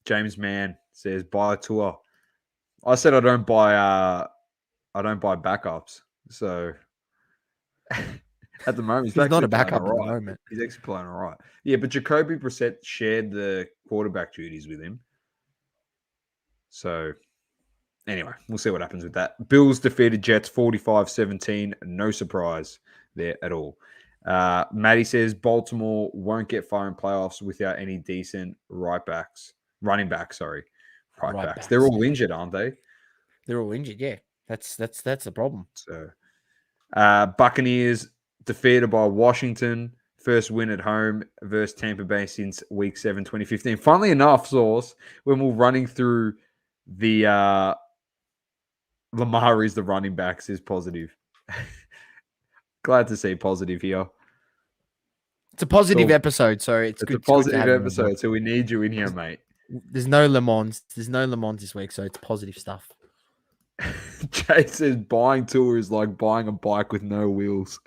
Speaker 2: James Mann says buy a tour. I said I don't buy backups. So at the moment,
Speaker 1: he's not a backup at the moment.
Speaker 2: He's actually playing all right. Yeah, but Jacoby Brissett shared the quarterback duties with him. So anyway, we'll see what happens with that. Bills defeated Jets 45-17. No surprise there at all. Matty says Baltimore won't get far in playoffs without any decent running backs. right backs. They're all injured, aren't they?
Speaker 1: They're all injured. Yeah, that's the problem.
Speaker 2: So, Buccaneers defeated by Washington. First win at home versus Tampa Bay since Week 7, 2015. Funnily enough, Sauce, when we're running through the Lamar is the running backs is positive. Glad to see positive here.
Speaker 1: It's a positive episode, so it's good.
Speaker 2: A positive episode, so we need you in here, mate.
Speaker 1: There's no Le Mans. There's no Le Mans this week, so it's positive stuff.
Speaker 2: Jay says buying tour is like buying a bike with no wheels.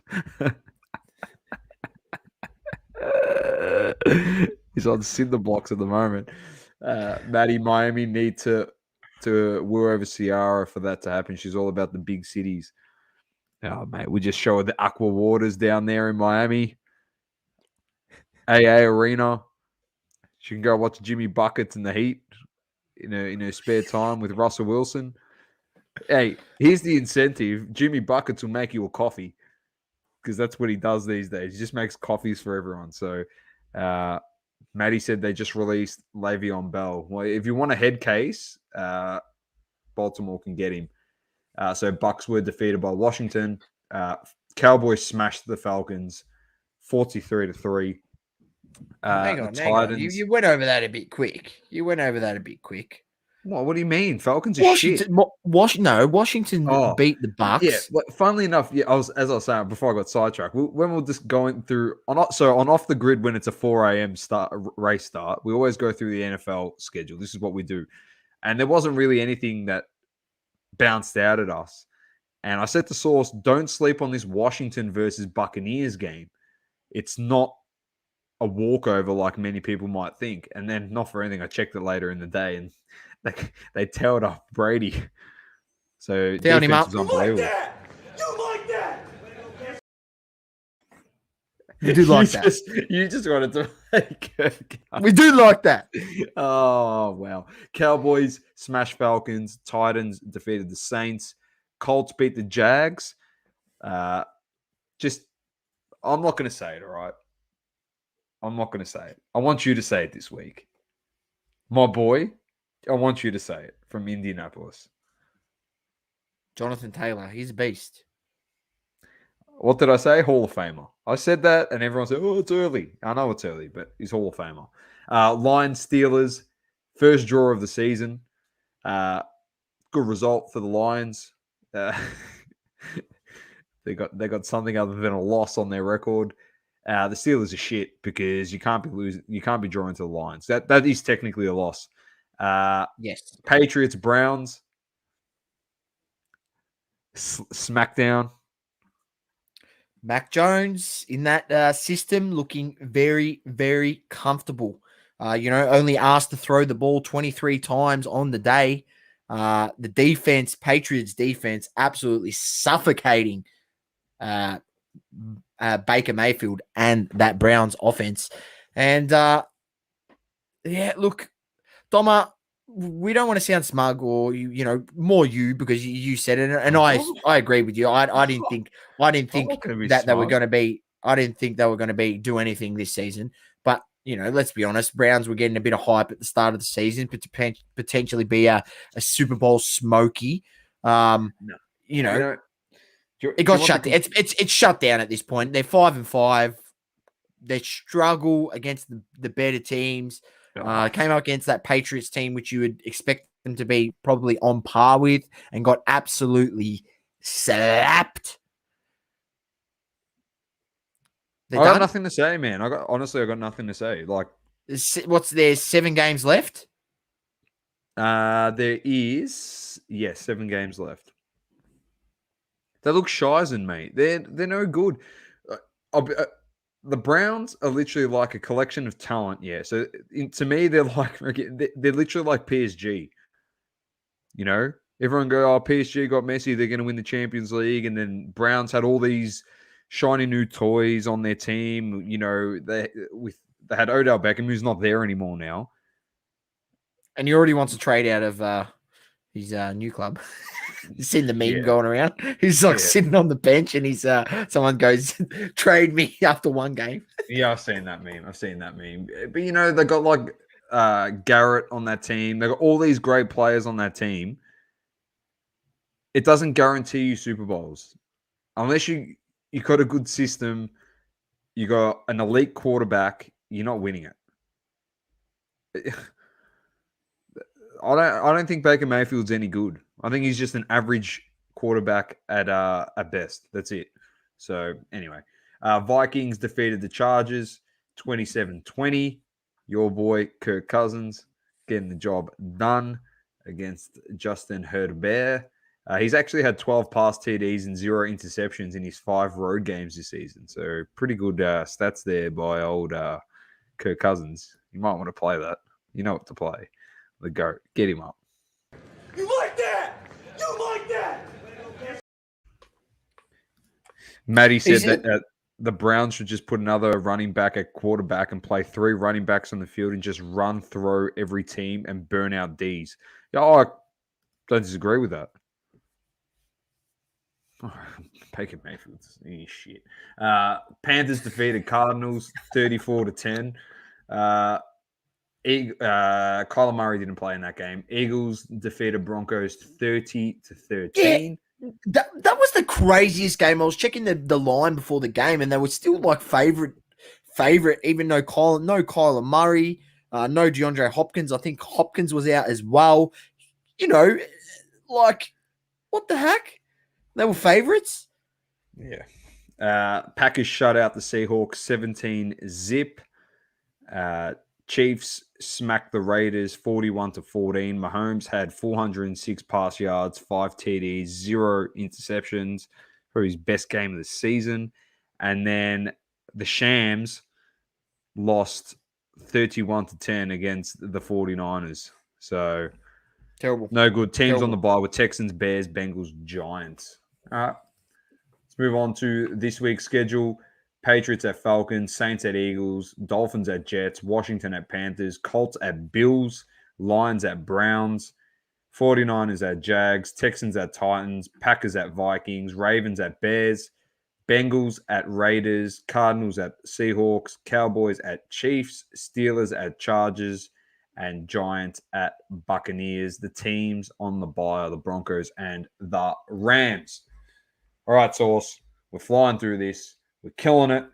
Speaker 2: He's on cinder blocks at the moment. Maddie, Miami need to woo over Ciara for that to happen. She's all about the big cities. Oh, mate, we just showed the Aqua Waters down there in Miami. AA Arena. She can go watch Jimmy Buckets in the Heat in her spare time with Russell Wilson. Hey, here's the incentive. Jimmy Buckets will make you a coffee because that's what he does these days. He just makes coffees for everyone. So, Maddie said they just released Le'Veon Bell. Well, if you want a head case, Baltimore can get him. So Bucks were defeated by Washington. Cowboys smashed the Falcons 43-3.
Speaker 1: Hang on. You went over that a bit quick.
Speaker 2: What do you mean? Falcons are shit.
Speaker 1: Washington beat the Bucks.
Speaker 2: Yeah, funnily enough, as I was saying before I got sidetracked, when we're just going through on off the grid when it's a 4 a.m. race start, we always go through the NFL schedule. This is what we do, and there wasn't really anything that bounced out at us. And I said to Source, don't sleep on this Washington versus Buccaneers game. It's not a walkover like many people might think. And then, not for anything, I checked it later in the day, and they tailed up Brady. So
Speaker 1: down him up.
Speaker 2: Was unbelievable.
Speaker 3: You like that?
Speaker 1: We do like that.
Speaker 2: You just wanted to make it.
Speaker 1: We do like that.
Speaker 2: Oh, wow. Cowboys smashed Falcons. Titans defeated the Saints. Colts beat the Jags. I'm not going to say it, all right? I'm not going to say it. I want you to say it this week. My boy, I want you to say it from Indianapolis.
Speaker 1: Jonathan Taylor, he's a beast.
Speaker 2: What did I say? Hall of Famer. I said that, and everyone said, oh, it's early. I know it's early, but he's Hall of Famer. Lions Steelers, first draw of the season. Good result for the Lions. They got something other than a loss on their record. The Steelers are shit because you can't be drawing to the Lions. That is technically a loss.
Speaker 1: Yes.
Speaker 2: Patriots Browns. Smackdown.
Speaker 1: Mac Jones in that system looking very, very comfortable. Only asked to throw the ball 23 times on the day. The defense, Patriots defense, absolutely suffocating Baker Mayfield and that Browns offense. And look, Doma, we don't want to sound smug or more you because you said it, and I agree with you. I didn't think that they were going to be. I didn't think they were going to do anything this season. But let's be honest, Browns were getting a bit of hype at the start of the season, but to potentially be a Super Bowl Smokey. It got shut down. It's shut down at this point. They're 5-5. They struggle against the better teams. Came up against that Patriots team, which you would expect them to be probably on par with, and got absolutely slapped.
Speaker 2: I got nothing to say, man. I got nothing to say. Like,
Speaker 1: what's there? 7 games left.
Speaker 2: There is 7 games left. They look shizen, mate. They're no good. The Browns are literally like a collection of talent. Yeah. So to me, they're literally like PSG. Everyone go, oh, PSG got Messi. They're going to win the Champions League. And then Browns had all these shiny new toys on their team. They had Odell Beckham, who's not there anymore now.
Speaker 1: And he already wants to trade out of his new club. You seen the meme going around? He's sitting on the bench, and he's someone goes, "Trade me after one game."
Speaker 2: Yeah, I've seen that meme. But they got like Garrett on that team. They've got all these great players on that team. It doesn't guarantee you Super Bowls. Unless you got a good system, you got an elite quarterback, you're not winning it. I don't think Baker Mayfield's any good. I think he's just an average quarterback at best. That's it. So anyway, Vikings defeated the Chargers 27-20. Your boy Kirk Cousins getting the job done against Justin Herbert. He's actually had 12 pass TDs and 0 interceptions in his 5 road games this season. So pretty good stats there by old Kirk Cousins. You might want to play that. You know what to play. The GOAT. Get him up.
Speaker 3: You like that? You like that?
Speaker 2: Matty said that the Browns should just put another running back at quarterback and play 3 running backs on the field and just run through every team and burn out Ds. Yeah, I don't disagree with that. Baker Mayfield's shit. Panthers defeated Cardinals 34-10. Kyler Murray didn't play in that game. Eagles defeated Broncos 30-13.
Speaker 1: Yeah, that was the craziest game. I was checking the line before the game, and they were still like favorite, even though no Kyler Murray, no DeAndre Hopkins. I think Hopkins was out as well. You know, like what the heck? They were favorites.
Speaker 2: Yeah. Packers shut out the Seahawks 17-zip. Chiefs smacked the Raiders 41-14. Mahomes had 406 pass yards, 5 TDs, 0 interceptions for his best game of the season. And then the Shams lost 31-10 against the 49ers. So
Speaker 1: Terrible.
Speaker 2: No good. Teams
Speaker 1: Terrible.
Speaker 2: on the bye with Texans, Bears, Bengals, Giants. All right. Let's move on to this week's schedule. Patriots at Falcons, Saints at Eagles, Dolphins at Jets, Washington at Panthers, Colts at Bills, Lions at Browns, 49ers at Jags, Texans at Titans, Packers at Vikings, Ravens at Bears, Bengals at Raiders, Cardinals at Seahawks, Cowboys at Chiefs, Steelers at Chargers, and Giants at Buccaneers. The teams on the bye are the Broncos and the Rams. All right, Sauce, we're flying through this. We're killing it.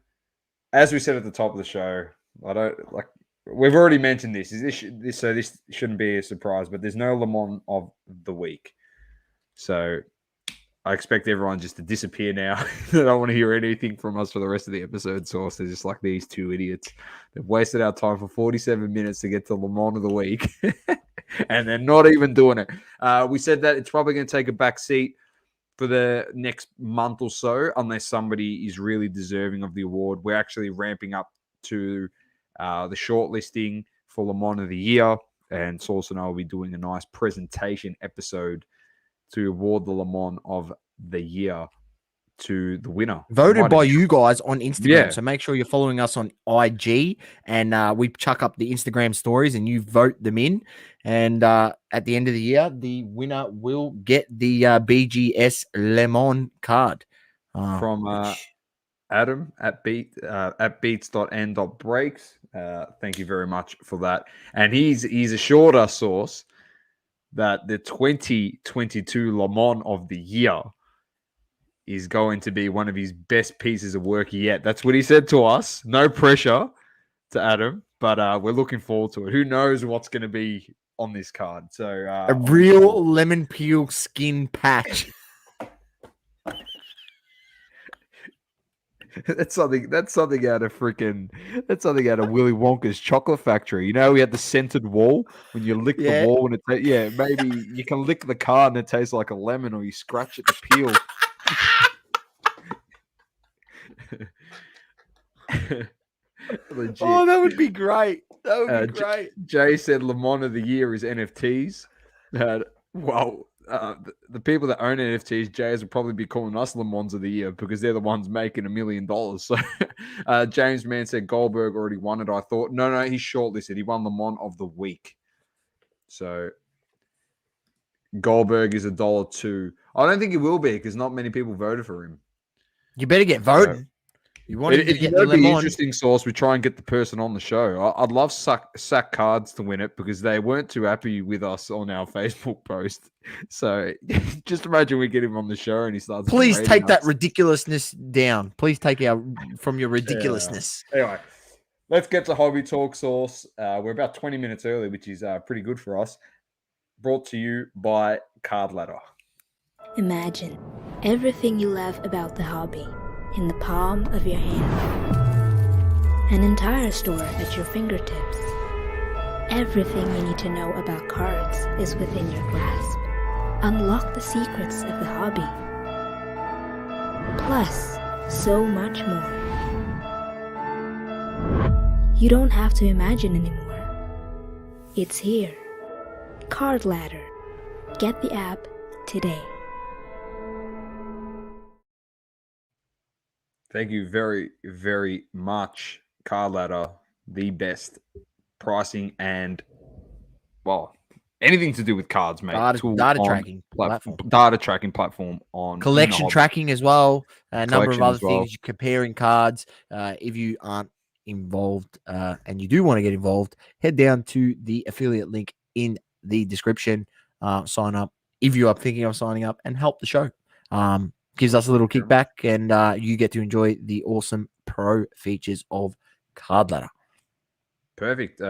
Speaker 2: As we said at the top of the show, we've already mentioned this. So this shouldn't be a surprise, but there's no Le Mans of the week. So I expect everyone just to disappear now. They don't want to hear anything from us for the rest of the episode, Sauce. They're just like these two idiots. They've wasted our time for 47 minutes to get to Le Mans of the week, and they're not even doing it. We said that it's probably going to take a back seat for the next month or so, unless somebody is really deserving of the award. We're actually ramping up to the shortlisting for Le Mans of the Year, and Sauce and I will be doing a nice presentation episode to award the Le Mans of the Year to the winner.
Speaker 1: Voted by you guys on Instagram.
Speaker 2: Yeah.
Speaker 1: So make sure you're following us on IG, and we chuck up the Instagram stories and you vote them in. And at the end of the year, the winner will get the BGS Le Mans card.
Speaker 2: From Adam at beats.n.breaks. Thank you very much for that. And he's assured us, Sauce, that the 2022 Le Mans of the Year is going to be one of his best pieces of work yet. That's what he said to us. No pressure to Adam, but we're looking forward to it. Who knows what's going to be on this card? So
Speaker 1: a real lemon peel skin patch.
Speaker 2: That's something out of Willy Wonka's chocolate factory. You know, we had the scented wall. When you lick the wall and maybe you can lick the card and it tastes like a lemon, or you scratch it to peel. Legit.
Speaker 1: Oh, that would be great. That would be great.
Speaker 2: Jay said Le Mans of the Year is NFTs. The people that own NFTs, Jays, will probably be calling us Le Mans of the Year because they're the ones making $1 million. So James Mann said Goldberg already won it. I thought, no, he's shortlisted. He won Le Mans of the week. So Goldberg is $1.02. I don't think he will be because not many people voted for him.
Speaker 1: You better get voting. You want him to
Speaker 2: It
Speaker 1: get the
Speaker 2: would be
Speaker 1: lemon.
Speaker 2: interesting, Sauce. We try and get the person on the show. I'd love Sack Cards to win it because they weren't too happy with us on our Facebook post. So just imagine we get him on the show and he starts.
Speaker 1: Please
Speaker 2: berating
Speaker 1: take that
Speaker 2: us.
Speaker 1: ridiculousness down. Please take from your ridiculousness.
Speaker 2: Anyway, let's get to Hobby Talk, Sauce. We're about 20 minutes early, which is pretty good for us. Brought to you by Cardladder.
Speaker 4: Imagine everything you love about the hobby in the palm of your hand. An entire store at your fingertips. Everything you need to know about cards is within your grasp. Unlock the secrets of the hobby. Plus, so much more. You don't have to imagine anymore. It's here. Cardladder. Get the app today.
Speaker 2: Thank you very, very much, Cardladder. The best pricing and, well, anything to do with cards, mate.
Speaker 1: Data tracking platform.
Speaker 2: Data tracking platform on
Speaker 1: Collection tracking as well. A number of
Speaker 2: Collection
Speaker 1: other
Speaker 2: as well.
Speaker 1: things. You're comparing cards. If you aren't involved and you do want to get involved, head down to the affiliate link in the description. Sign up if you are thinking of signing up and help the show. Gives us a little kickback, and you get to enjoy the awesome pro features of Cardladder.
Speaker 2: Perfect.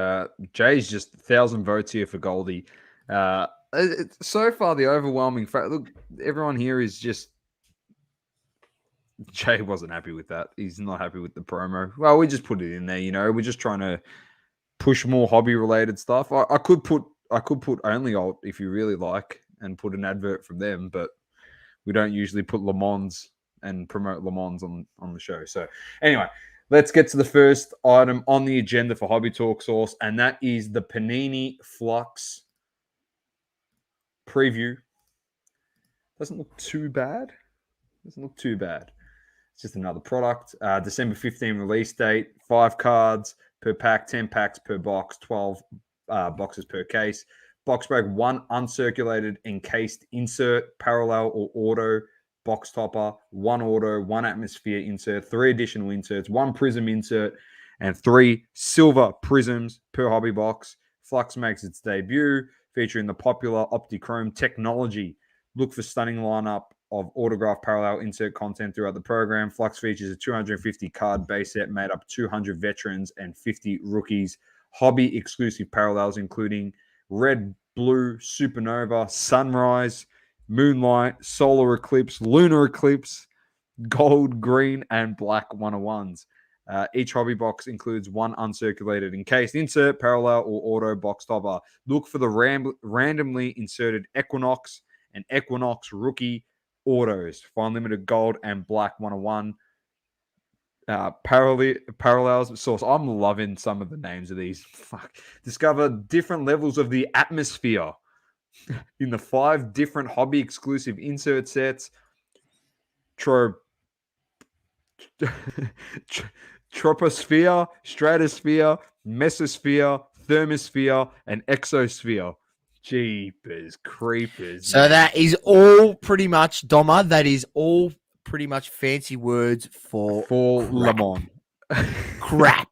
Speaker 2: Jay's just 1,000 votes here for Goldie. So far, the overwhelming fact. Look, everyone here is just. Jay wasn't happy with that. He's not happy with the promo. Well, we just put it in there. We're just trying to push more hobby-related stuff. I could put Only Alt if you really like, and put an advert from them, but we don't usually put Le Mans and promote Le Mans on the show. So anyway, let's get to the first item on the agenda for Hobby Talk, Sauce, and that is the Panini Flux preview. Doesn't look too bad. It's just another product. December 15 release date, 5 cards per pack, 10 packs per box, 12 boxes per case. Box break, 1 uncirculated encased insert, parallel or auto box topper, 1 auto, 1 atmosphere insert, 3 additional inserts, 1 prism insert, and 3 silver prisms per hobby box. Flux makes its debut, featuring the popular Optichrome technology. Look for stunning lineup of autograph parallel insert content throughout the program. Flux features a 250 card base set made up 200 veterans and 50 rookies. Hobby exclusive parallels including Red, Blue, Supernova, Sunrise, Moonlight, Solar Eclipse, Lunar Eclipse, Gold, Green, and Black 101s. Each hobby box includes 1 uncirculated encased insert, parallel, or auto box topper. Look for the randomly inserted Equinox and Equinox rookie autos. Find limited Gold and Black 101. Parallels source. I'm loving some of the names of these. Discover different levels of the atmosphere in the 5 different hobby exclusive insert sets. Troposphere, stratosphere, mesosphere, thermosphere, and exosphere. Jeepers creepers.
Speaker 1: So that is all pretty much, Doma, that is all pretty much fancy words for
Speaker 2: Le Mans.
Speaker 1: Crap.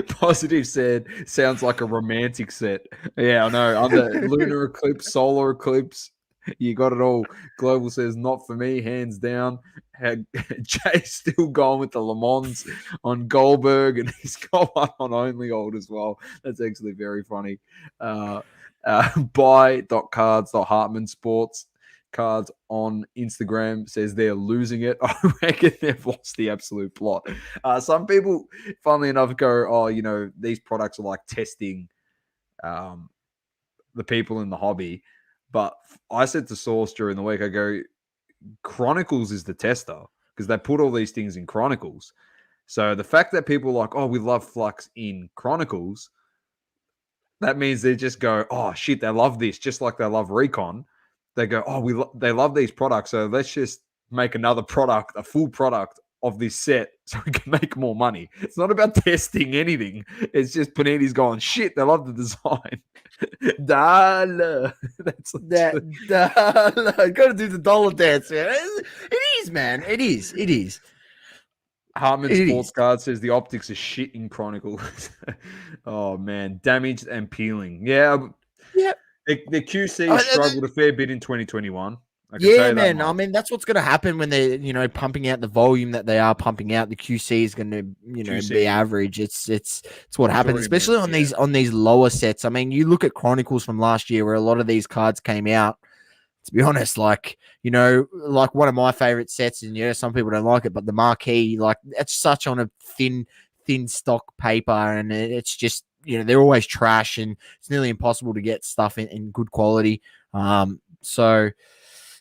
Speaker 2: Positive said sounds like a romantic set. Yeah, I know. Under lunar eclipse, solar eclipse, you got it all. Global says not for me, hands down. Jay's still going with the Le Mans on Goldberg, and he's got one on Only Old as well. That's actually very funny. Buy.cards.hartman Sports cards on Instagram says they're losing it. I reckon they've lost the absolute plot. Some people, funnily enough, go, oh, these products are like testing the people in the hobby. But I said to Source during the week, I go, Chronicles is the tester because they put all these things in Chronicles. So the fact that people are like, oh, we love Flux in Chronicles, that means they just go, oh, shit, they love this, just like they love Recon. They go, oh, they love these products, so let's just make another product, a full product of this set so we can make more money. It's not about testing anything. It's just Panini's going, shit, they love the design. Dollar. That's
Speaker 1: Got to do the dollar dance, man. It is, man. It is. It is.
Speaker 2: Hartman
Speaker 1: It
Speaker 2: Sports
Speaker 1: is.
Speaker 2: Card says the optics are shit in Chronicles. Oh, man. Damaged and peeling. Yeah.
Speaker 1: Yep.
Speaker 2: The QC struggled a fair bit in 2021. I can tell
Speaker 1: Yeah,
Speaker 2: you that
Speaker 1: man.
Speaker 2: much.
Speaker 1: I mean, that's what's going to happen when they're, pumping out the volume that they are pumping out. The QC is going to,
Speaker 2: QC.
Speaker 1: be average. It's what happens,
Speaker 2: already
Speaker 1: especially on these lower sets. I mean, you look at Chronicles from last year where a lot of these cards came out. To be honest, like one of my favorite sets, and some people don't like it, but the Marquee, like it's such on a thin stock paper, and it's just they're always trash, and it's nearly impossible to get stuff in good quality. So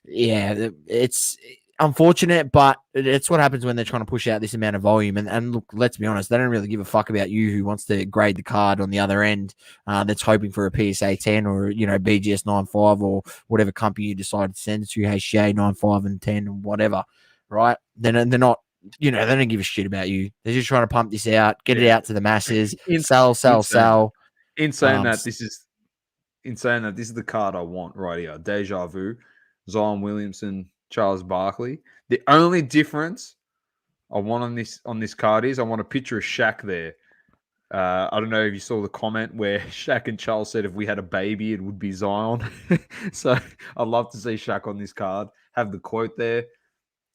Speaker 1: yeah, it's unfortunate, but it's what happens when they're trying to push out this amount of volume. And look, let's be honest, they don't really give a fuck about you who wants to grade the card on the other end that's hoping for a PSA 10 or, BGS 95 or whatever company you decide to send it to, HGA 95 and 10 or whatever, right? They're not, they don't give a shit about you. They're just trying to pump this out, get it out to the masses, sell.
Speaker 2: In saying that, this is the card I want right here. Deja Vu, Zion Williamson, Charles Barkley. The only difference I want on this card is I want a picture of Shaq there. I don't know if you saw the comment where Shaq and Charles said if we had a baby, it would be Zion. So I'd love to see Shaq on this card. Have the quote there.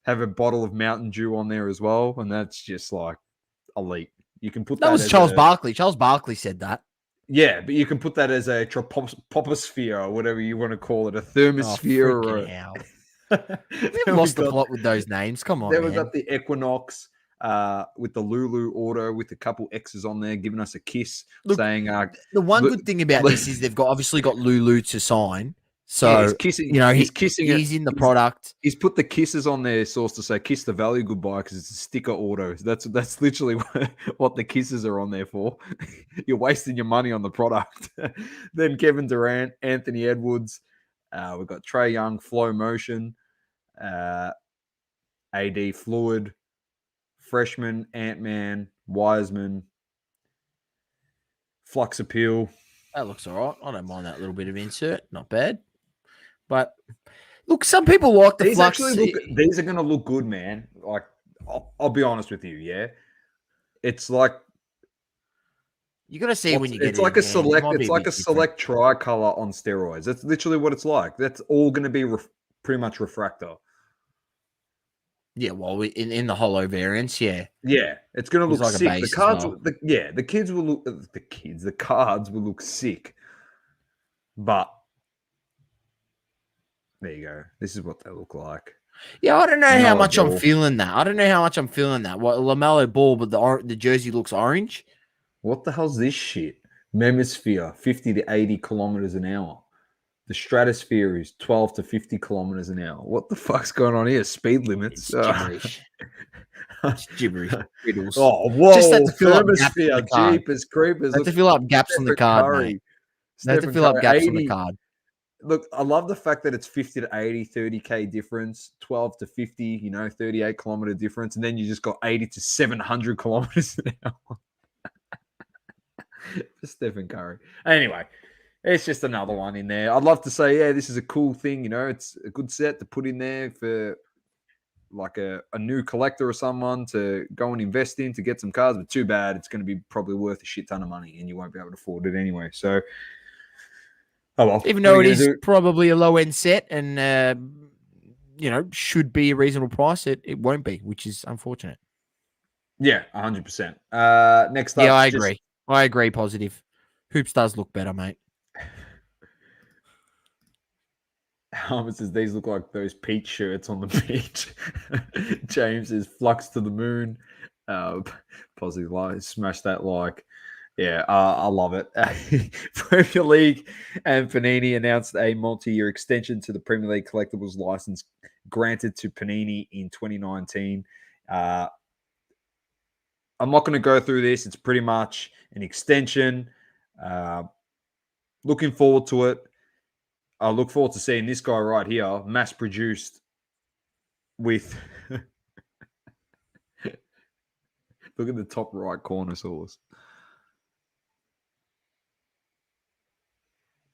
Speaker 2: Have a bottle of Mountain Dew on there as well. And that's just like elite. You can put that
Speaker 1: was Charles Barkley. Charles Barkley said that.
Speaker 2: Yeah, but you can put that as a troposphere or whatever you want to call it, a thermosphere.
Speaker 1: Oh, hell. We've lost the plot with those names. Come on,
Speaker 2: we got the Equinox with the Lulu order with a couple X's on there, giving us a kiss, saying
Speaker 1: the one good thing about this is they've obviously got Lulu to sign. So
Speaker 2: he's kissing.
Speaker 1: He's kissing. He's in the product.
Speaker 2: He's put the kisses on their source to say "kiss the value goodbye" because it's a sticker order. That's literally what the kisses are on there for. You're wasting your money on the product. Then Kevin Durant, Anthony Edwards. We've got Trae Young, Flow Motion, AD Fluid, Freshman, Ant-Man, Wiseman, Flux Appeal.
Speaker 1: That looks all right. I don't mind that little bit of insert. Not bad. But look, some people like the Flux.
Speaker 2: These are going to look good, man. Like, I'll be honest with you, yeah? It's like...
Speaker 1: You got to see when you get
Speaker 2: it's like a select tricolor on steroids. That's literally what it's like. That's all going to be pretty much refractor.
Speaker 1: Yeah, well, in the hollow variants, yeah.
Speaker 2: Yeah, it's going to look
Speaker 1: like
Speaker 2: sick. The cards, the cards will look sick. But there you go. This is what they look like.
Speaker 1: Yeah, I don't know how much I'm feeling that. What LaMelo Ball, but the jersey looks orange.
Speaker 2: What the hell's this shit? Memosphere, 50 to 80 kilometers an hour. The stratosphere is 12 to 50 kilometers an hour. What the fuck's going on here? Speed limits.
Speaker 1: It's gibberish. It's gibberish. Riddles.
Speaker 2: Oh, whoa.
Speaker 1: Just have to fill up gaps
Speaker 2: on the card. Jeepers creepers.
Speaker 1: Have to fill up gaps on the card, mate. Have to fill up gaps on the card.
Speaker 2: Look, I love the fact that it's 50 to 80, 30K difference, 12 to 50, 38 kilometer difference, and then you just got 80 to 700 kilometers an hour. For Stephen Curry. Anyway, it's just another one in there. I'd love to say, yeah, this is a cool thing. It's a good set to put in there for like a new collector or someone to go and invest in to get some cards. But too bad, it's going to be probably worth a shit ton of money and you won't be able to afford it anyway. So, oh well.
Speaker 1: Even though it is probably a low-end set and, should be a reasonable price, it won't be, which is unfortunate.
Speaker 2: Yeah, 100%. Next up.
Speaker 1: Yeah, I agree. I agree, positive. Hoops does look better, mate.
Speaker 2: Harmon says these look like those peach shirts on the beach. James says Flux to the moon. Positive like, smash that like. Yeah, I love it. Premier League and Panini announced a multi-year extension to the Premier League collectibles license granted to Panini in 2019. I'm not going to go through this. It's pretty much an extension. Looking forward to it. I look forward to seeing this guy right here, mass-produced with Look at the top right corner, Sauce.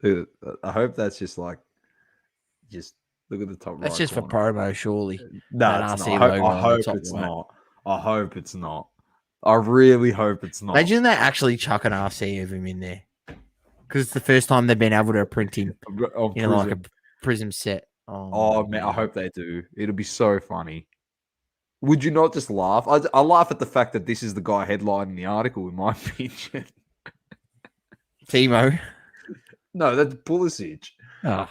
Speaker 2: Dude, I hope that's just look at the top
Speaker 1: That's
Speaker 2: right
Speaker 1: just for
Speaker 2: corner.
Speaker 1: promo, surely.
Speaker 2: No,
Speaker 1: That
Speaker 2: it's
Speaker 1: RC
Speaker 2: not.
Speaker 1: logo
Speaker 2: I
Speaker 1: on the
Speaker 2: hope
Speaker 1: top
Speaker 2: it's
Speaker 1: right.
Speaker 2: not. I hope it's not. I really hope it's not.
Speaker 1: Imagine they actually chuck an RC of him in there. Because it's the first time they've been able to print him
Speaker 2: On
Speaker 1: in like a
Speaker 2: Prism.
Speaker 1: prism set.
Speaker 2: Oh man, I hope they do. It'll be so funny. Would you not just laugh? I laugh at the fact that this is the guy headlining the article, in my opinion.
Speaker 1: Timo.
Speaker 2: No, that's Pulisic.
Speaker 1: Oh,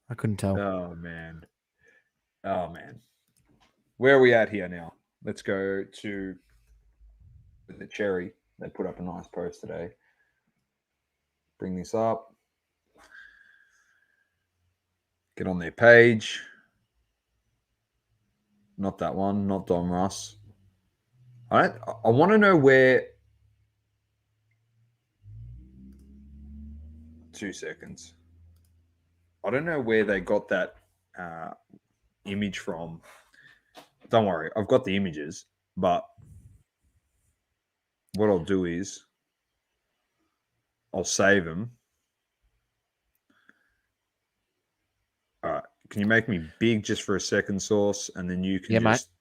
Speaker 1: I couldn't tell.
Speaker 2: Oh man. Where are we at here now? Let's go to the Cherry. They put up a nice post today. Bring this up. Get on their page. Not that one. Not Don Russ. I want to know where. 2 seconds. I don't know where they got that image from. Don't worry, I've got the images, but what I'll do is I'll save them. All right. Can you make me big just for a second, Sauce? And then you can just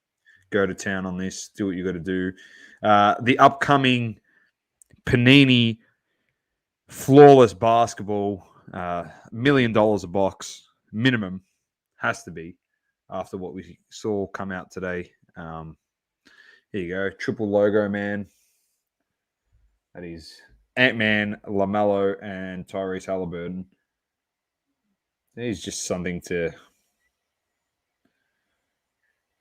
Speaker 2: go to town on this, do what you got to do. The upcoming Panini Flawless Basketball, $1 million a box, minimum, has to be, after what we saw come out today. Here you go. Triple logo, man. That is Ant-Man, LaMelo, and Tyrese Halliburton. He's just something to wrap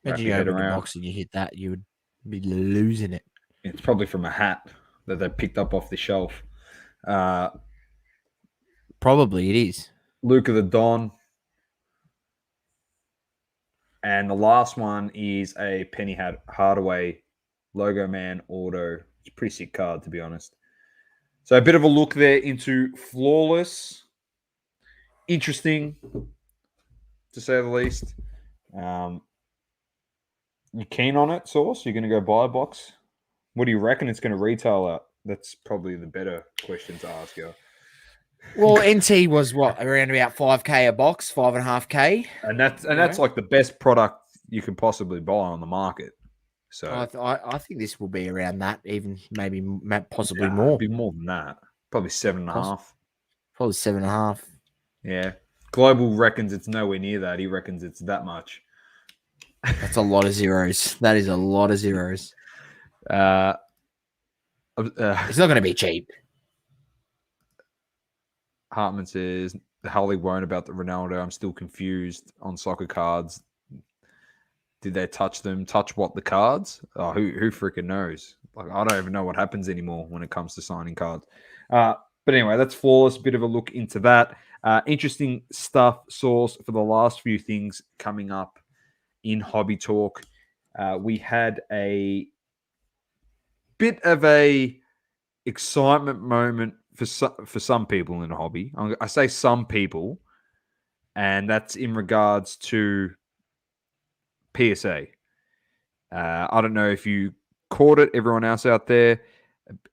Speaker 1: Imagine
Speaker 2: your
Speaker 1: you
Speaker 2: head
Speaker 1: open the
Speaker 2: around.
Speaker 1: box and you hit that, you would be losing it.
Speaker 2: It's probably from a hat that they picked up off the shelf.
Speaker 1: Probably it is.
Speaker 2: Luca the Don. And the last one is a Penny Hardaway Logo Man auto. It's a pretty sick card, to be honest. So a bit of a look there into Flawless. Interesting, to say the least. You keen on it, Sauce? You're going to go buy a box? What do you reckon it's going to retail at? That's probably the better question to ask you.
Speaker 1: Well, NT was what, around about 5K a box, 5.5K,
Speaker 2: and that's like the best product you can possibly buy on the market. So
Speaker 1: I think this will be around that, even maybe possibly
Speaker 2: it'd
Speaker 1: more.
Speaker 2: be more than that. Probably 7.5.
Speaker 1: Probably 7.5.
Speaker 2: Yeah. Global reckons it's nowhere near that. He reckons it's that much.
Speaker 1: That's a lot of zeros. That is a lot of zeros.
Speaker 2: It's
Speaker 1: not going to be cheap.
Speaker 2: Hartman says, the hell he won't about the Ronaldo. I'm still confused on soccer cards. Did they touch them? Touch what, the cards? Oh, who freaking knows? Like, I don't even know what happens anymore when it comes to signing cards. But anyway, that's Flawless. Bit of a look into that. Interesting stuff, Sauce, for the last few things coming up in Hobby Talk. We had a bit of a excitement moment for some people in the hobby. I say some people, and that's in regards to PSA. I don't know if you caught it, everyone else out there,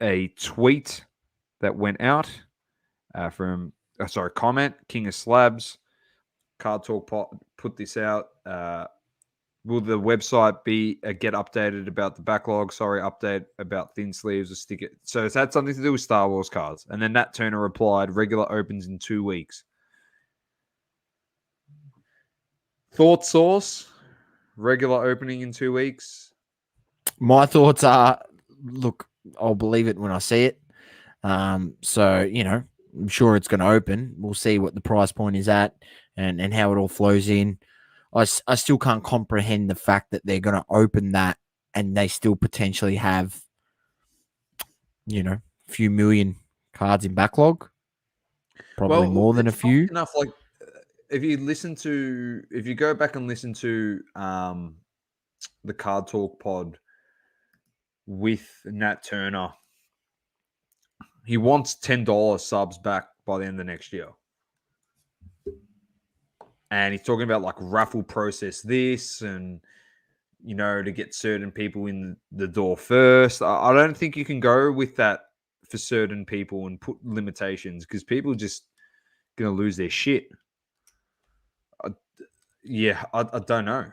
Speaker 2: a tweet that went out comment, King of Slabs, Card Talk put this out. Will the website get updated about the backlog? Sorry, update about thin sleeves or sticker. So it's had something to do with Star Wars cards. And then Nat Turner replied, regular opens in 2 weeks. Thought, Sauce? Regular opening in 2 weeks?
Speaker 1: My thoughts are, look, I'll believe it when I see it. So, I'm sure it's going to open. We'll see what the price point is at and how it all flows in. I still can't comprehend the fact that they're going to open that and they still potentially have, a few million cards in backlog. Probably more than a few.
Speaker 2: Enough, like, if you go back and listen to the Card Talk pod with Nat Turner, he wants $10 subs back by the end of next year. And he's talking about like raffle process this and to get certain people in the door first. I don't think you can go with that for certain people and put limitations because people are just going to lose their shit. I don't know.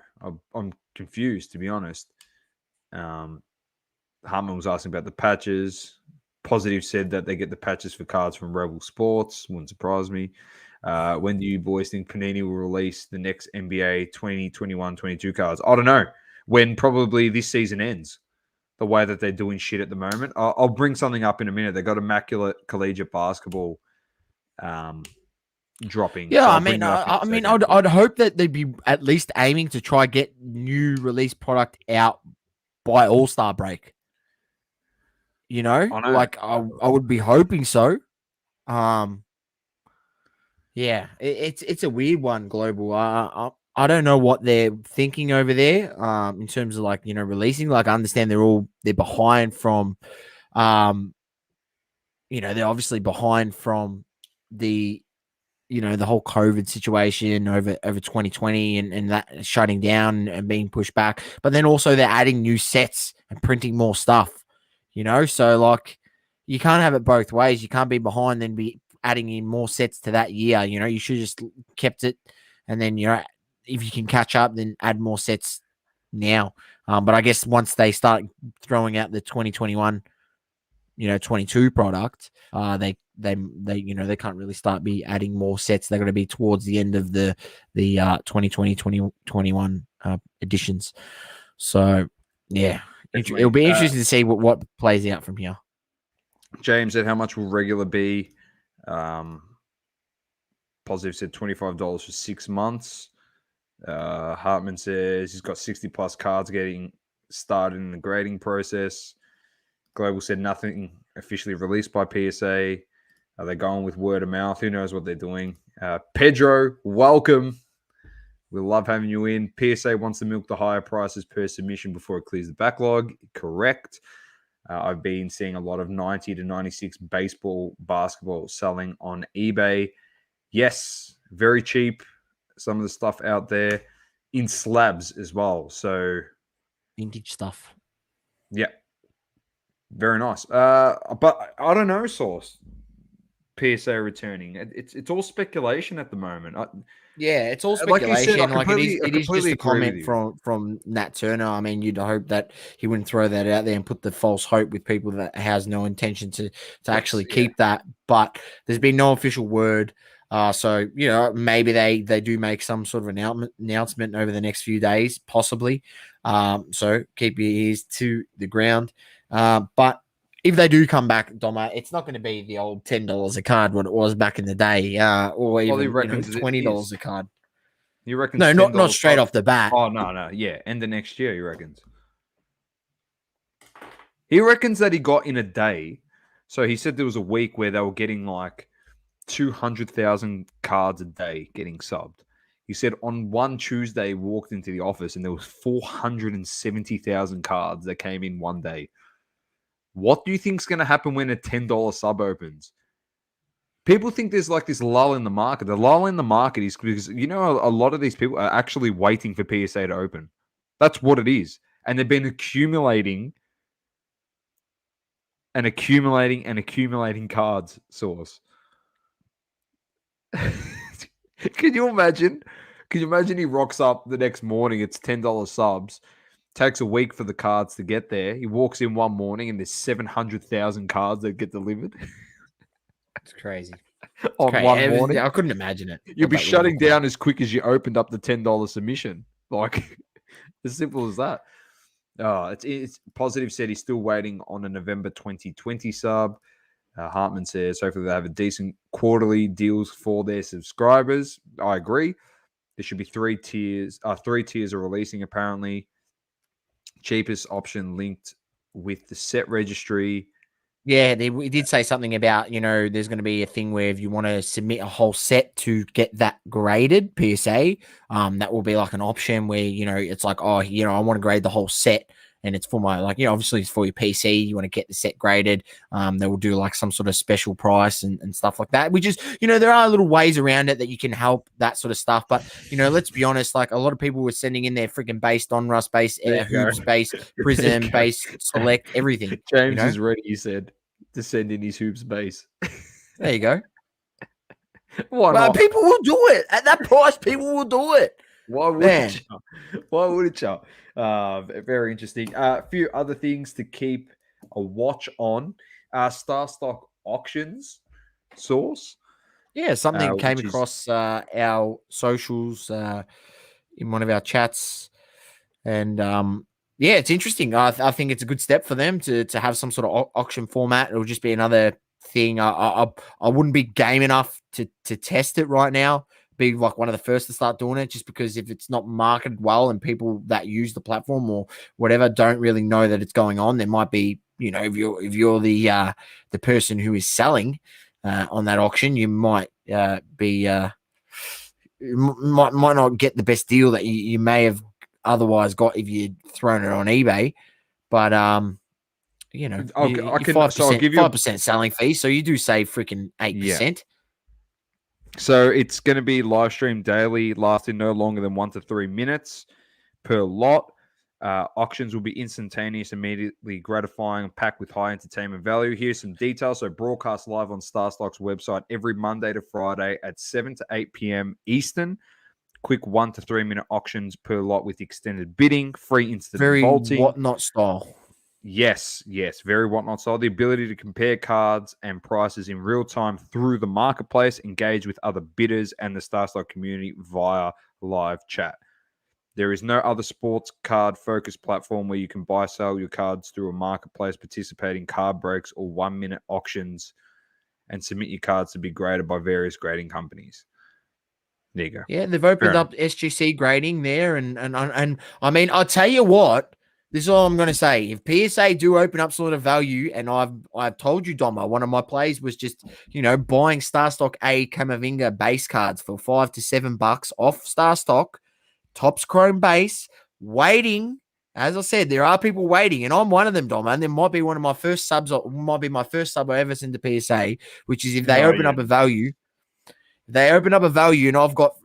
Speaker 2: I'm confused, to be honest. Hartman was asking about the patches. Positive said that they get the patches for cards from Rebel Sports. Wouldn't surprise me. When do you boys think Panini will release the next NBA 2021-22 cards? I don't know. When probably this season ends, the way that they're doing shit at the moment. I'll bring something up in a minute. They got Immaculate Collegiate Basketball dropping.
Speaker 1: Yeah,
Speaker 2: So
Speaker 1: I mean, I'd hope that they'd be at least aiming to try get new release product out by All-Star break. You know,
Speaker 2: I know.
Speaker 1: like I would be hoping so. Yeah, it's a weird one, Global. I don't know what they're thinking over there. In terms of like releasing. Like I understand they're behind from, they're obviously behind from the the whole COVID situation over 2020 and that shutting down and being pushed back. But then also they're adding new sets and printing more stuff, So like you can't have it both ways. You can't be behind then be adding in more sets to that year. You should just kept it. And then, if you can catch up, then add more sets now. But I guess once they start throwing out the 2021, 22 product, they can't really start be adding more sets. They're going to be towards the end of the 2020-2021 editions. So yeah,
Speaker 2: Definitely.
Speaker 1: it'll be interesting to see what plays out from here.
Speaker 2: James said, how much will regular be? Positive said $25 for 6 months. Hartman says he's got 60 plus cards getting started in the grading process. Global said nothing officially released by PSA. Are they going with word of mouth? Who knows what they're doing? Pedro, welcome. We love having you in. PSA wants to milk the higher prices per submission before it clears the backlog. Correct. I've been seeing a lot of 90 to 96 baseball, basketball selling on eBay. Yes, very cheap. Some of the stuff out there in slabs as well. So
Speaker 1: vintage stuff.
Speaker 2: Yeah. Very nice. But I don't know, Sauce. PSA returning. It's all speculation at the moment.
Speaker 1: Yeah, it's all speculation. It is just a comment
Speaker 2: from
Speaker 1: from Nat Turner. I mean, you'd hope that he wouldn't throw that out there and put the false hope with people that has no intention to actually keep that. But there's been no official word. So maybe they do make some sort of announcement over the next few days, possibly. So keep your ears to the ground. But if they do come back, Doma, it's not going to be the old $10 a card what it was back in the day, or even $20 a card.
Speaker 2: You reckon?
Speaker 1: No, not straight off the bat.
Speaker 2: Oh no, yeah, end of next year. He reckons. He reckons that he got in a day. So he said there was a week where they were getting like 200,000 cards a day getting subbed. He said on one Tuesday he walked into the office and there was 470,000 cards that came in one day. What do you think is going to happen when a $10 sub opens? People think there's like this lull in the market. The lull in the market is because, a lot of these people are actually waiting for PSA to open. That's what it is. And they've been accumulating cards, Source. Can you imagine? Can you imagine he rocks up the next morning, it's $10 subs. Takes a week for the cards to get there. He walks in one morning and there's 700,000 cards that get delivered.
Speaker 1: It's crazy.
Speaker 2: One morning.
Speaker 1: I couldn't imagine it.
Speaker 2: You'll be shutting down as quick as you opened up the $10 submission. Like, as simple as that. It's Positive said he's still waiting on a November 2020 sub. Hartman says hopefully they have a decent quarterly deals for their subscribers. I agree. There should be three tiers. 3 tiers are releasing apparently. Cheapest option linked with the set registry.
Speaker 1: Yeah, we did say something about, there's going to be a thing where if you want to submit a whole set to get that graded PSA, that will be like an option where, it's like, I want to grade the whole set. and it's for my, like, obviously it's for your PC. You want to get the set graded. They will do like some sort of special price and stuff like that, which is, there are little ways around it that you can help that sort of stuff. But, let's be honest, like a lot of people were sending in their freaking base, Donruss base, Hoops base, Prism base, Select, everything.
Speaker 2: James is ready, he said, to send in his Hoops base.
Speaker 1: There you go.
Speaker 2: Why not?
Speaker 1: People will do it. At that price, people will do it.
Speaker 2: Why wouldn't you? Why wouldn't you? Very interesting. A few other things to keep a watch on. Star Stock Auctions source.
Speaker 1: Yeah, something came
Speaker 2: which is-
Speaker 1: across our socials in one of our chats. And yeah, it's interesting. I think it's a good step for them to have some sort of auction format. It'll just be another thing. I wouldn't be game enough to test it right now. Be like one of the first to start doing it, just because if it's not marketed well and people that use the platform or whatever don't really know that it's going on, there might be, if you're the person who is selling on that auction, you might might not get the best deal that you may have otherwise got if you'd thrown it on eBay. But
Speaker 2: I'll give you
Speaker 1: 5% selling fee, so you do save freaking 8%.
Speaker 2: Yeah. So it's going to be live stream daily, lasting no longer than 1 to 3 minutes per lot. Auctions will be instantaneous, immediately gratifying, packed with high entertainment value. Here's some details. So broadcast live on StarStock's website every Monday to Friday at 7 to 8 p.m. Eastern. Quick 1 to 3 minute auctions per lot with extended bidding, free instant
Speaker 1: Very
Speaker 2: vaulting.
Speaker 1: whatnot style.
Speaker 2: Yes, very whatnot style. The ability to compare cards and prices in real time through the marketplace, engage with other bidders and the StarStock community via live chat. There is no other sports card focused platform where you can buy, sell your cards through a marketplace, participate in card breaks or 1 minute auctions, and submit your cards to be graded by various grading companies. There you go.
Speaker 1: Yeah, they've opened up SGC grading there, and I mean, I'll tell you what. This is all I'm going to say. If PSA do open up sort of value, and I've told you, Doma, one of my plays was just, buying StarStock A Camavinga base cards for $5 to $7 off StarStock, Topps Chrome base, waiting. As I said, there are people waiting, and I'm one of them, Doma, and there might be one of my first subs, or might be my first sub I ever send to PSA, which is if they open up a value. They open up a value, and I've got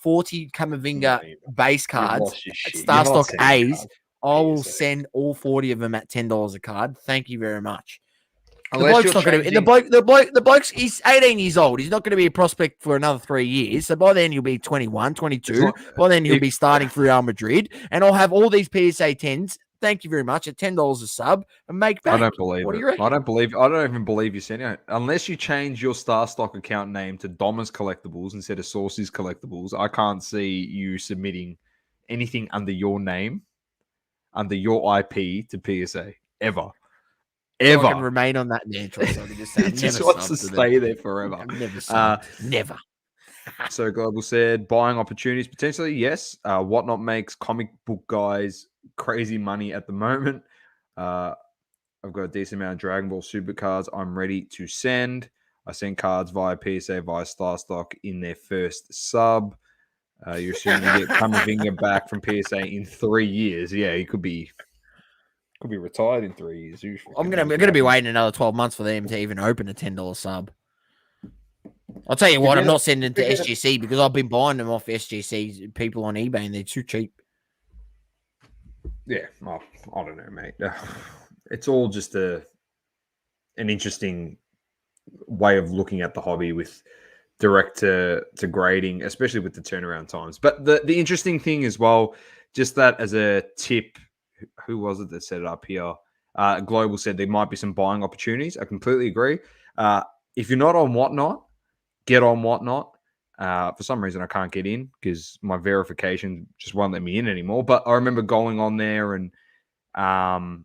Speaker 1: 40 Camavinga base cards at StarStock A's. I will send all 40 of them at $10 a card. Thank you very much. The bloke's not going to. The bloke's he's 18 years old. He's not going to be a prospect for another 3 years. So by then he'll be 21, 22. By then he'll be starting for Real Madrid, and I'll have all these PSA 10s. Thank you very much at $10 a sub and make back.
Speaker 2: I don't believe
Speaker 1: what
Speaker 2: it.
Speaker 1: Do you reckon?
Speaker 2: I don't even believe you sending it unless you change your StarStock account name to Doma's Collectibles instead of Sauceys Collectibles. I can't see you submitting anything under your name, under your IP to PSA ever.
Speaker 1: I can remain on that neutral. So I can just say,
Speaker 2: it just wants to stay there forever.
Speaker 1: Never.
Speaker 2: So Global said, buying opportunities potentially, yes. Whatnot makes comic book guys crazy money at the moment. I've got a decent amount of Dragon Ball Super cards I'm ready to send. I send cards via PSA, via StarStock in their first sub. You're assuming you get Camavinga back from PSA in 3 years. Yeah, he could be retired in 3 years.
Speaker 1: I'm gonna be waiting another 12 months for them to even open a $10 sub. I'll tell you what, I'm not sending to SGC because I've been buying them off SGC people on eBay and they're too cheap.
Speaker 2: Yeah, well, I don't know, mate. It's all just an interesting way of looking at the hobby with direct to grading, especially with the turnaround times. But the interesting thing as well, just that as a tip, who was it that set it up here? Global said there might be some buying opportunities. I completely agree. If you're not on Whatnot, get on Whatnot. For some reason, I can't get in because my verification just won't let me in anymore. But I remember going on there and I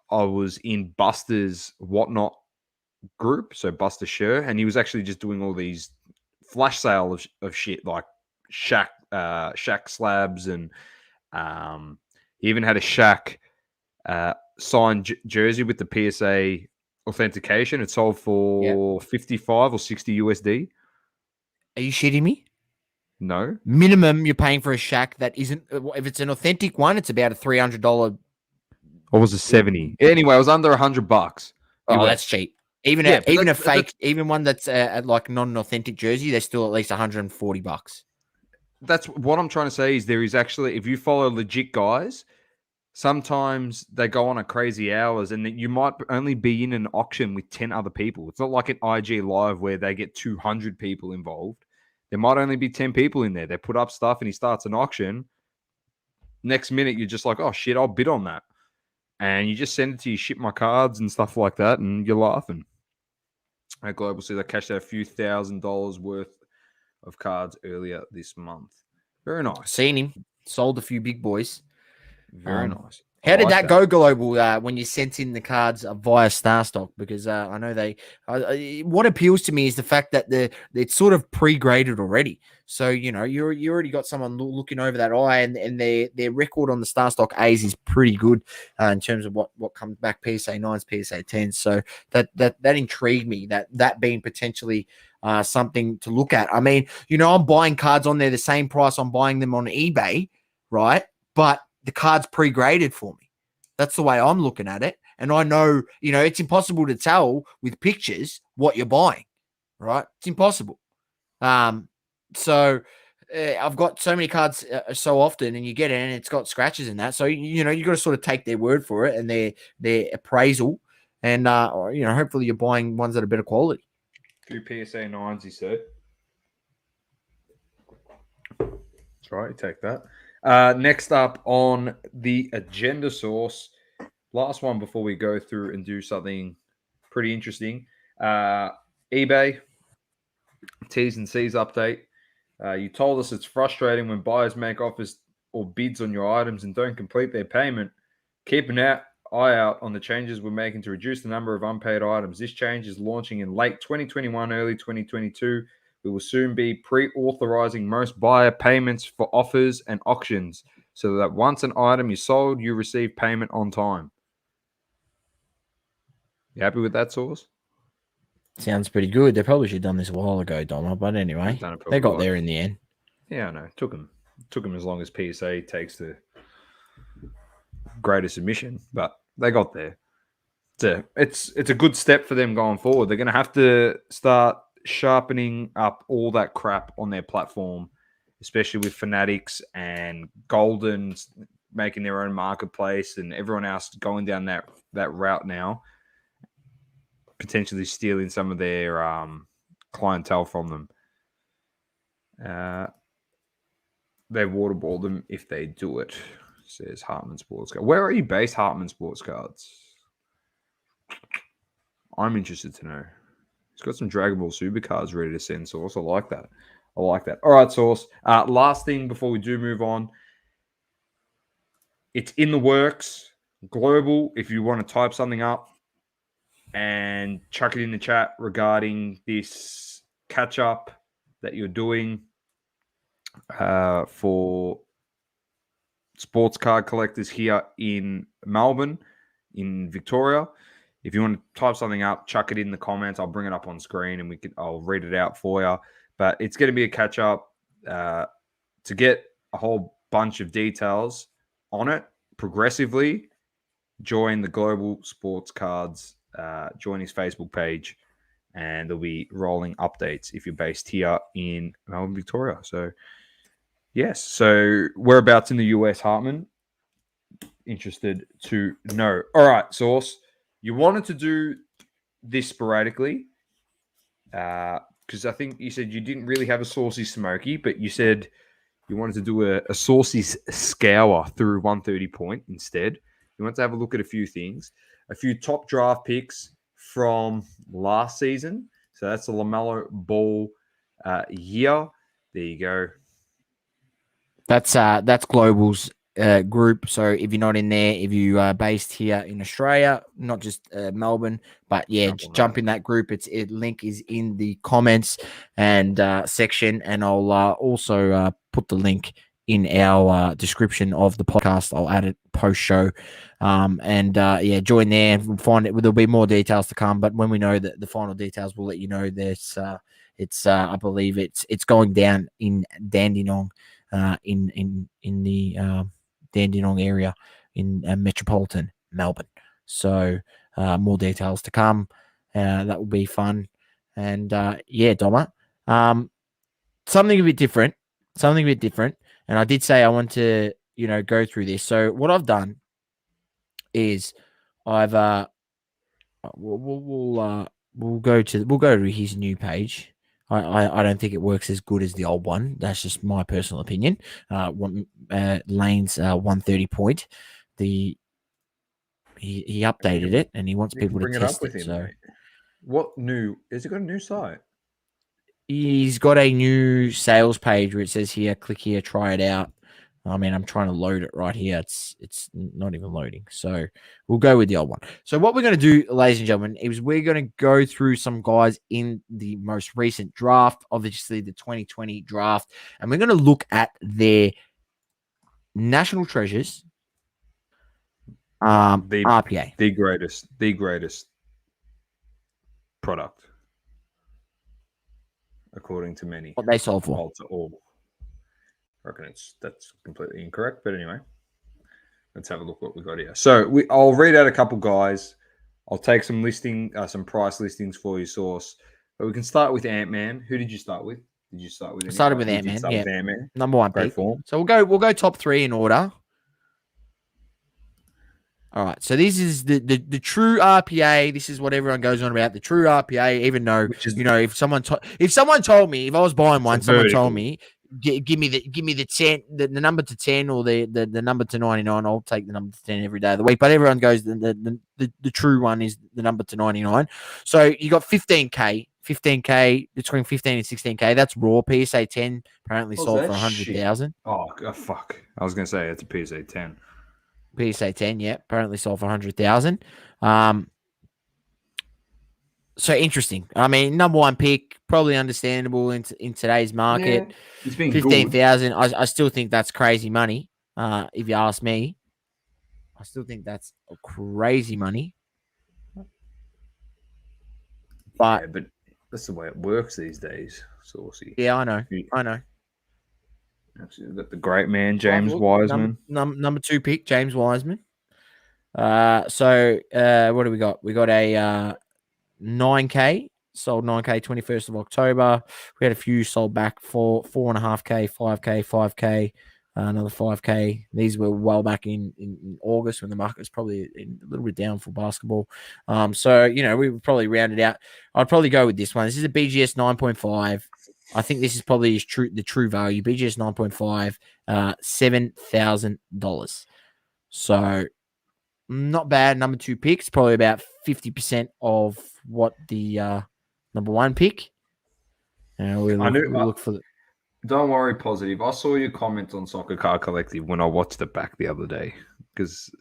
Speaker 2: was in Buster's Whatnot group, so Buster Sher, and he was actually just doing all these flash sale of shit like Shaq slabs, and he even had a Shaq signed jersey with the PSA authentication. It sold for 55 or 60 USD.
Speaker 1: Are you shitting me?
Speaker 2: No.
Speaker 1: Minimum you're paying for a Shaq that isn't. If it's an authentic one, it's about a $300
Speaker 2: Or was it 70? Anyway, it was under $100.
Speaker 1: Oh,
Speaker 2: US.
Speaker 1: that's cheap. Even
Speaker 2: Yeah,
Speaker 1: even a
Speaker 2: that's
Speaker 1: fake, even one that's like not an authentic jersey, they're still at least $140.
Speaker 2: That's what I'm trying to say. Is there is actually, if you follow legit guys, sometimes they go on a crazy hours, and you might only be in an auction with 10 other people. It's not like an IG live where they get 200 people involved. There might only be 10 people in there. They put up stuff, and he starts an auction. Next minute, you're just like, oh shit, I'll bid on that. And you just send it to you, ship my cards and stuff like that, and you're laughing. At Global says I cashed out a few $1,000s worth of cards earlier this month. Very nice.
Speaker 1: Seen him. Sold a few big boys.
Speaker 2: Very nice.
Speaker 1: How did that go, Global, when you sent in the cards via Starstock? Because I know what appeals to me is the fact that it's sort of pre-graded already. So, you already got someone looking over that eye, and their record on the Starstock A's is pretty good in terms of what comes back, PSA 9s, PSA 10s. So that intrigued me, that being potentially something to look at. I mean, I'm buying cards on there the same price I'm buying them on eBay, right? But the card's pre-graded for me. That's the way I'm looking at it. And I know, it's impossible to tell with pictures what you're buying, right? It's impossible. So I've got so many cards so often, and you get it and it's got scratches in that. So, you got to sort of take their word for it and their appraisal. And, hopefully you're buying ones that are better quality.
Speaker 2: A few PSA 9s, he said. That's right, take that. Next up on the agenda, Sauce. Last one before we go through and do something pretty interesting. eBay T's and C's update. You told us it's frustrating when buyers make offers or bids on your items and don't complete their payment. Keep an eye out on the changes we're making to reduce the number of unpaid items. This change is launching in late 2021, early 2022. We will soon be pre-authorizing most buyer payments for offers and auctions so that once an item is sold, you receive payment on time. You happy with that, Sauce?
Speaker 1: Sounds pretty good. They probably should have done this a while ago, Donna, but anyway, they got there in the end.
Speaker 2: Yeah, I know. Took them as long as PSA takes the greater submission, but they got there. It's a good step for them going forward. They're going to have to start sharpening up all that crap on their platform, especially with Fanatics and Golden making their own marketplace and everyone else going down that route now, potentially stealing some of their clientele from them. They waterball them if they do it, says Hartman Sports Cards. Where are you based, Hartman Sports Cards? I'm interested to know. He's got some Dragon Ball Super cards ready to send, Sauce. I like that. All right, Sauce. Last thing before we do move on. It's in the works. Global, if you want to type something up and chuck it in the chat regarding this catch-up that you're doing for sports card collectors here in Melbourne, in Victoria. If you want to type something up, chuck it in the comments. I'll bring it up on screen and I'll read it out for you. But it's going to be a catch up to get a whole bunch of details on it progressively. Join the Global Sports Cards, join his Facebook page, and there'll be rolling updates if you're based here in Melbourne, Victoria. So, yes. So, whereabouts in the US, Hartman? Interested to know. All right, Sauce. You wanted to do this sporadically because I think you said you didn't really have a Sauceys Smokey, but you said you wanted to do a Sauceys Scour through 130 point instead. You want to have a look at a few things, a few top draft picks from last season. So that's the LaMelo Ball year. There you go.
Speaker 1: That's Global's group. So if you're not in there, if you are based here in Australia, not just Melbourne, but yeah, jump in that group. Link is in the comments and section, and I'll also put the link in our description of the podcast. I'll add it post show, join there and find it. There'll be more details to come, but when we know the final details, we'll let you know. There's I believe it's going down in Dandenong. In the Dandenong area in Metropolitan Melbourne. So more details to come. That will be fun. And yeah, Doma, something a bit different. And I did say I want to, go through this. So what I've done is I've we'll go to his new page. I don't think it works as good as the old one. That's just my personal opinion. Lane's 130 point. He updated it and he wants people to test it. So
Speaker 2: mate. What new? Has he got a new site?
Speaker 1: he's got a new sales page where it says here, click here, try it out. I mean, I'm trying to load it right here. It's not even loading. So we'll go with the old one. So what we're going to do, ladies and gentlemen, is we're going to go through some guys in the most recent draft, obviously the 2020 draft, and we're going to look at their national treasures, RPA.
Speaker 2: The greatest product, according to many.
Speaker 1: What they sold for.
Speaker 2: All to all. I reckon that's completely incorrect, but anyway, let's have a look what we got here. So I'll read out a couple guys. I'll take some price listings for you, Sauce. But we can start with Ant-Man. Who did you start with? Did you start with?
Speaker 1: Started with Ant-Man. Yeah,
Speaker 2: Ant-Man.
Speaker 1: Number one
Speaker 2: Great
Speaker 1: pick.
Speaker 2: form.
Speaker 1: So we'll go top three in order. All right. So this is the true RPA. This is what everyone goes on about, the true RPA. Even though if someone told me, if I was buying one, someone told me, give me the 10, the number to 10 or the number to 99. I'll take the number to 10 every day of the week. But everyone goes the true one is the number to 99. So you got 15K between 15 and 16K. That's raw. PSA 10 apparently sold for 100,000.
Speaker 2: Oh fuck! I was gonna say it's a PSA 10.
Speaker 1: PSA 10, yeah, apparently sold for 100,000. So interesting. I mean, number one pick, probably understandable in today's market.
Speaker 2: Yeah, it's been
Speaker 1: 15,000. I still think that's crazy money. If you ask me, I still think that's crazy money. But
Speaker 2: that's the way it works these days, Saucy.
Speaker 1: Yeah, I know.
Speaker 2: We've got the great man, James Wiseman.
Speaker 1: Number two pick, James Wiseman. So what do we got? We got a 9K, sold 9K, 21st of October. We had a few sold back for 4.5K, 5K, 5K, another 5K. These were well back in August when the market was probably a little bit down for basketball. So, we would probably round it out. I'd probably go with this one. This is a BGS 9.5. I think this is probably the true value. BGS 9.5, $7,000. So not bad. Number two picks, probably about 50% of what the number one pick. We'll look for the.
Speaker 2: Don't worry, Positive. I saw your comment on Soccer Card Collective when I watched it back the other day. Because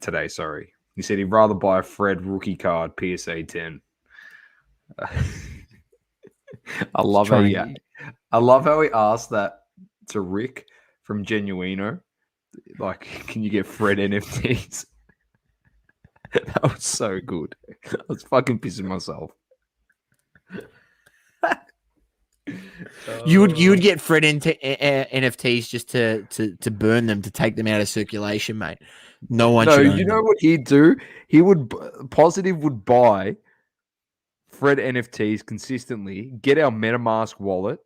Speaker 2: today, sorry. He said he'd rather buy a Fred rookie card, PSA 10. I love how he asked that to Rick from Genuino. Like, can you get Fred NFTs? That was so good. I was fucking pissing myself.
Speaker 1: You would get Fred NFTs just to burn them, to take them out of circulation, mate. No one.
Speaker 2: No, you know what he'd do? Positive would buy Fred NFTs consistently, get our MetaMask wallet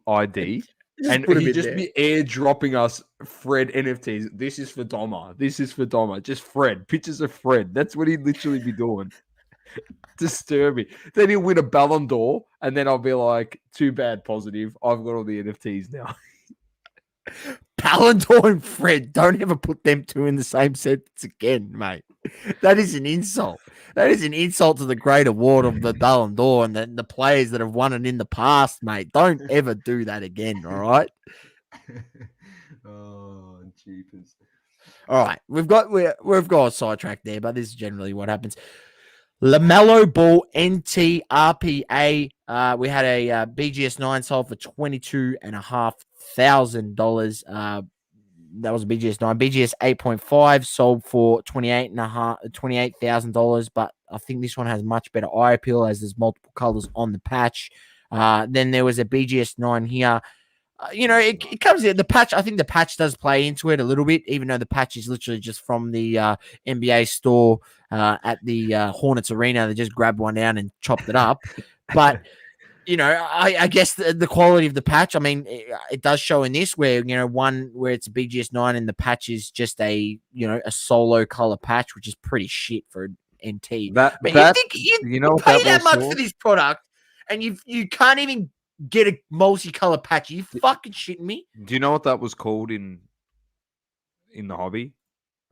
Speaker 2: ID, and he'd just be airdropping us Fred NFTs. This is for Doma. This is for Doma. Just Fred. Pictures of Fred. That's what he'd literally be doing. Disturbing. Then he'll win a Ballon d'Or, and then I'll be like, too bad, Positive. I've got all the NFTs now.
Speaker 1: Ballon d'Or and Fred, don't ever put them two in the same sentence again, mate. That is an insult. That is an insult to the great award of the Ballon d'Or and the players that have won it in the past, mate. Don't ever do that again, all right?
Speaker 2: Oh, jeepers.
Speaker 1: All right, we've got sidetracked there, but this is generally what happens. LaMelo Ball NT RPA. We had a BGS 9 sold for $22,500. That was a BGS 9. BGS 8.5 sold for $28,000. But I think this one has much better eye appeal as there's multiple colors on the patch. Then there was a BGS 9 here. it comes in the patch. I think the patch does play into it a little bit, even though the patch is literally just from the NBA store at the Hornets Arena. They just grabbed one down and chopped it up. But, I guess the quality of the patch, I mean, it does show in this where, one where it's a BGS 9 and the patch is just a solo color patch, which is pretty shit for an NT.
Speaker 2: That
Speaker 1: But
Speaker 2: that
Speaker 1: you
Speaker 2: what
Speaker 1: pay
Speaker 2: that
Speaker 1: that much
Speaker 2: was
Speaker 1: for this product and you can't even get a multicolour patch. Are you fucking shitting me?
Speaker 2: Do you know what that was called in the hobby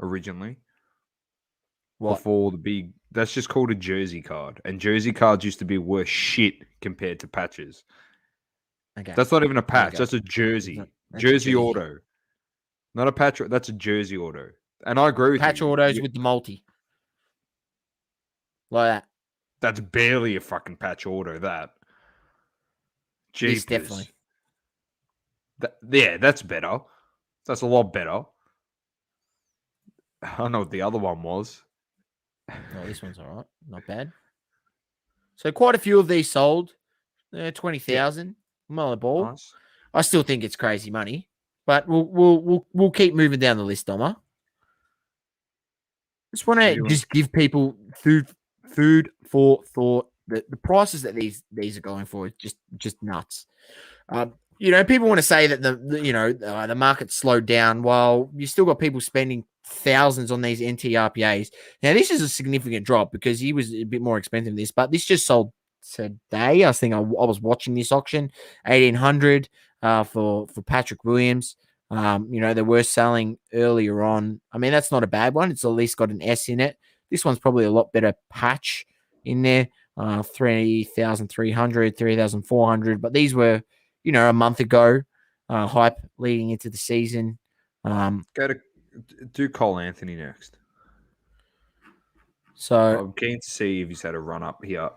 Speaker 2: originally?
Speaker 1: What?
Speaker 2: Before the big, that's just called a jersey card, and jersey cards used to be worth shit compared to patches.
Speaker 1: Okay.
Speaker 2: That's not even a patch.
Speaker 1: Okay.
Speaker 2: That's a jersey.
Speaker 1: That's a
Speaker 2: jersey
Speaker 1: jersey.
Speaker 2: auto, not a patch. That's a jersey auto, and I agree with
Speaker 1: Patch
Speaker 2: you.
Speaker 1: autos with the multi. Like that.
Speaker 2: That's barely a fucking patch auto. That.
Speaker 1: This
Speaker 2: Jeepers.
Speaker 1: definitely.
Speaker 2: That's better. That's a lot better. I don't know what the other one was.
Speaker 1: No, this one's all right. Not bad. So quite a few of these sold. 20,000. Mile ball.
Speaker 2: Nice.
Speaker 1: I still think it's crazy money, but we'll keep moving down the list, Doma. Just want to just give people food for thought. The prices that these are going for is just nuts. People want to say that the market slowed down while you still got people spending thousands on these NT RPAs. Now this is a significant drop because he was a bit more expensive than this, but this just sold today. I think I was watching this auction, 1,800 for Patrick Williams. They were selling earlier on. I mean, that's not a bad one. It's at least got an S in it. This one's probably a lot better patch in there. 3,300, 3,400. But these were, a month ago, hype leading into the season.
Speaker 2: Do Cole Anthony next.
Speaker 1: So
Speaker 2: I'm keen to see if he's had a run up here.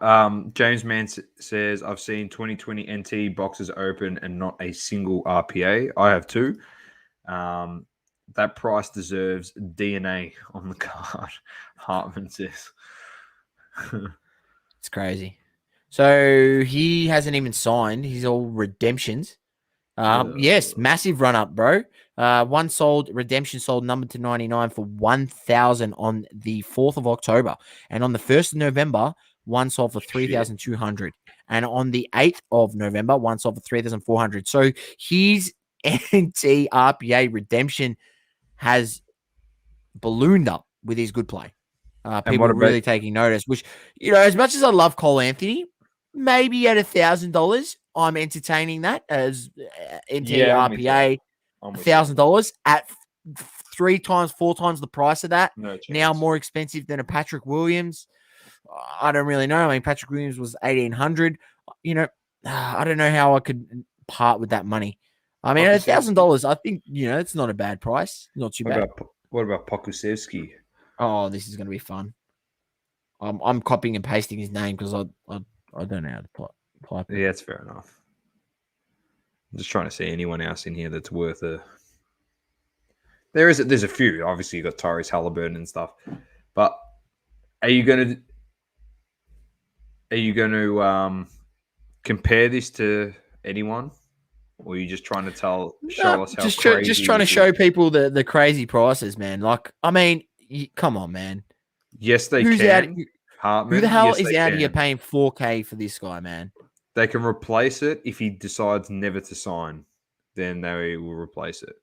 Speaker 2: James Mann says, I've seen 2020 NT boxes open and not a single RPA. I have two. That price deserves DNA on the card. Hartman says.
Speaker 1: It's crazy. So he hasn't even signed. He's all redemptions. Yes, massive run up, bro. One sold, redemption sold, numbered to 99 for 1,000 on the 4th of October. And on the 1st of November, one sold for 3,200. And on the 8th of November, one sold for 3,400. So his NT RPA redemption has ballooned up with his good play. People are really taking notice, which, as much as I love Cole Anthony, maybe at $1,000, I'm entertaining that as NT RPA, $1,000 at 3 times, 4 times the price of that. Now more expensive than a Patrick Williams. I don't really know. I mean, Patrick Williams was 1,800. I don't know how I could part with that money. I mean, at $1,000, I think, it's not a bad price. Not too bad.
Speaker 2: What about Pokusevski?
Speaker 1: Oh, this is going to be fun. I'm copying and pasting his name because I don't know how to type it.
Speaker 2: Yeah, that's fair enough. I'm just trying to see anyone else in here that's worth a. There's a few. Obviously, you got Tyrese Halliburton and stuff, but are you going to compare this to anyone, or are you just trying to show us how crazy?
Speaker 1: Just trying to show people the crazy prices, man. Like, I mean, come on, man.
Speaker 2: Yes, they can. Hartman,
Speaker 1: who the hell is out here paying $4K for this guy, man?
Speaker 2: They can replace it if he decides never to sign. Then they will replace it.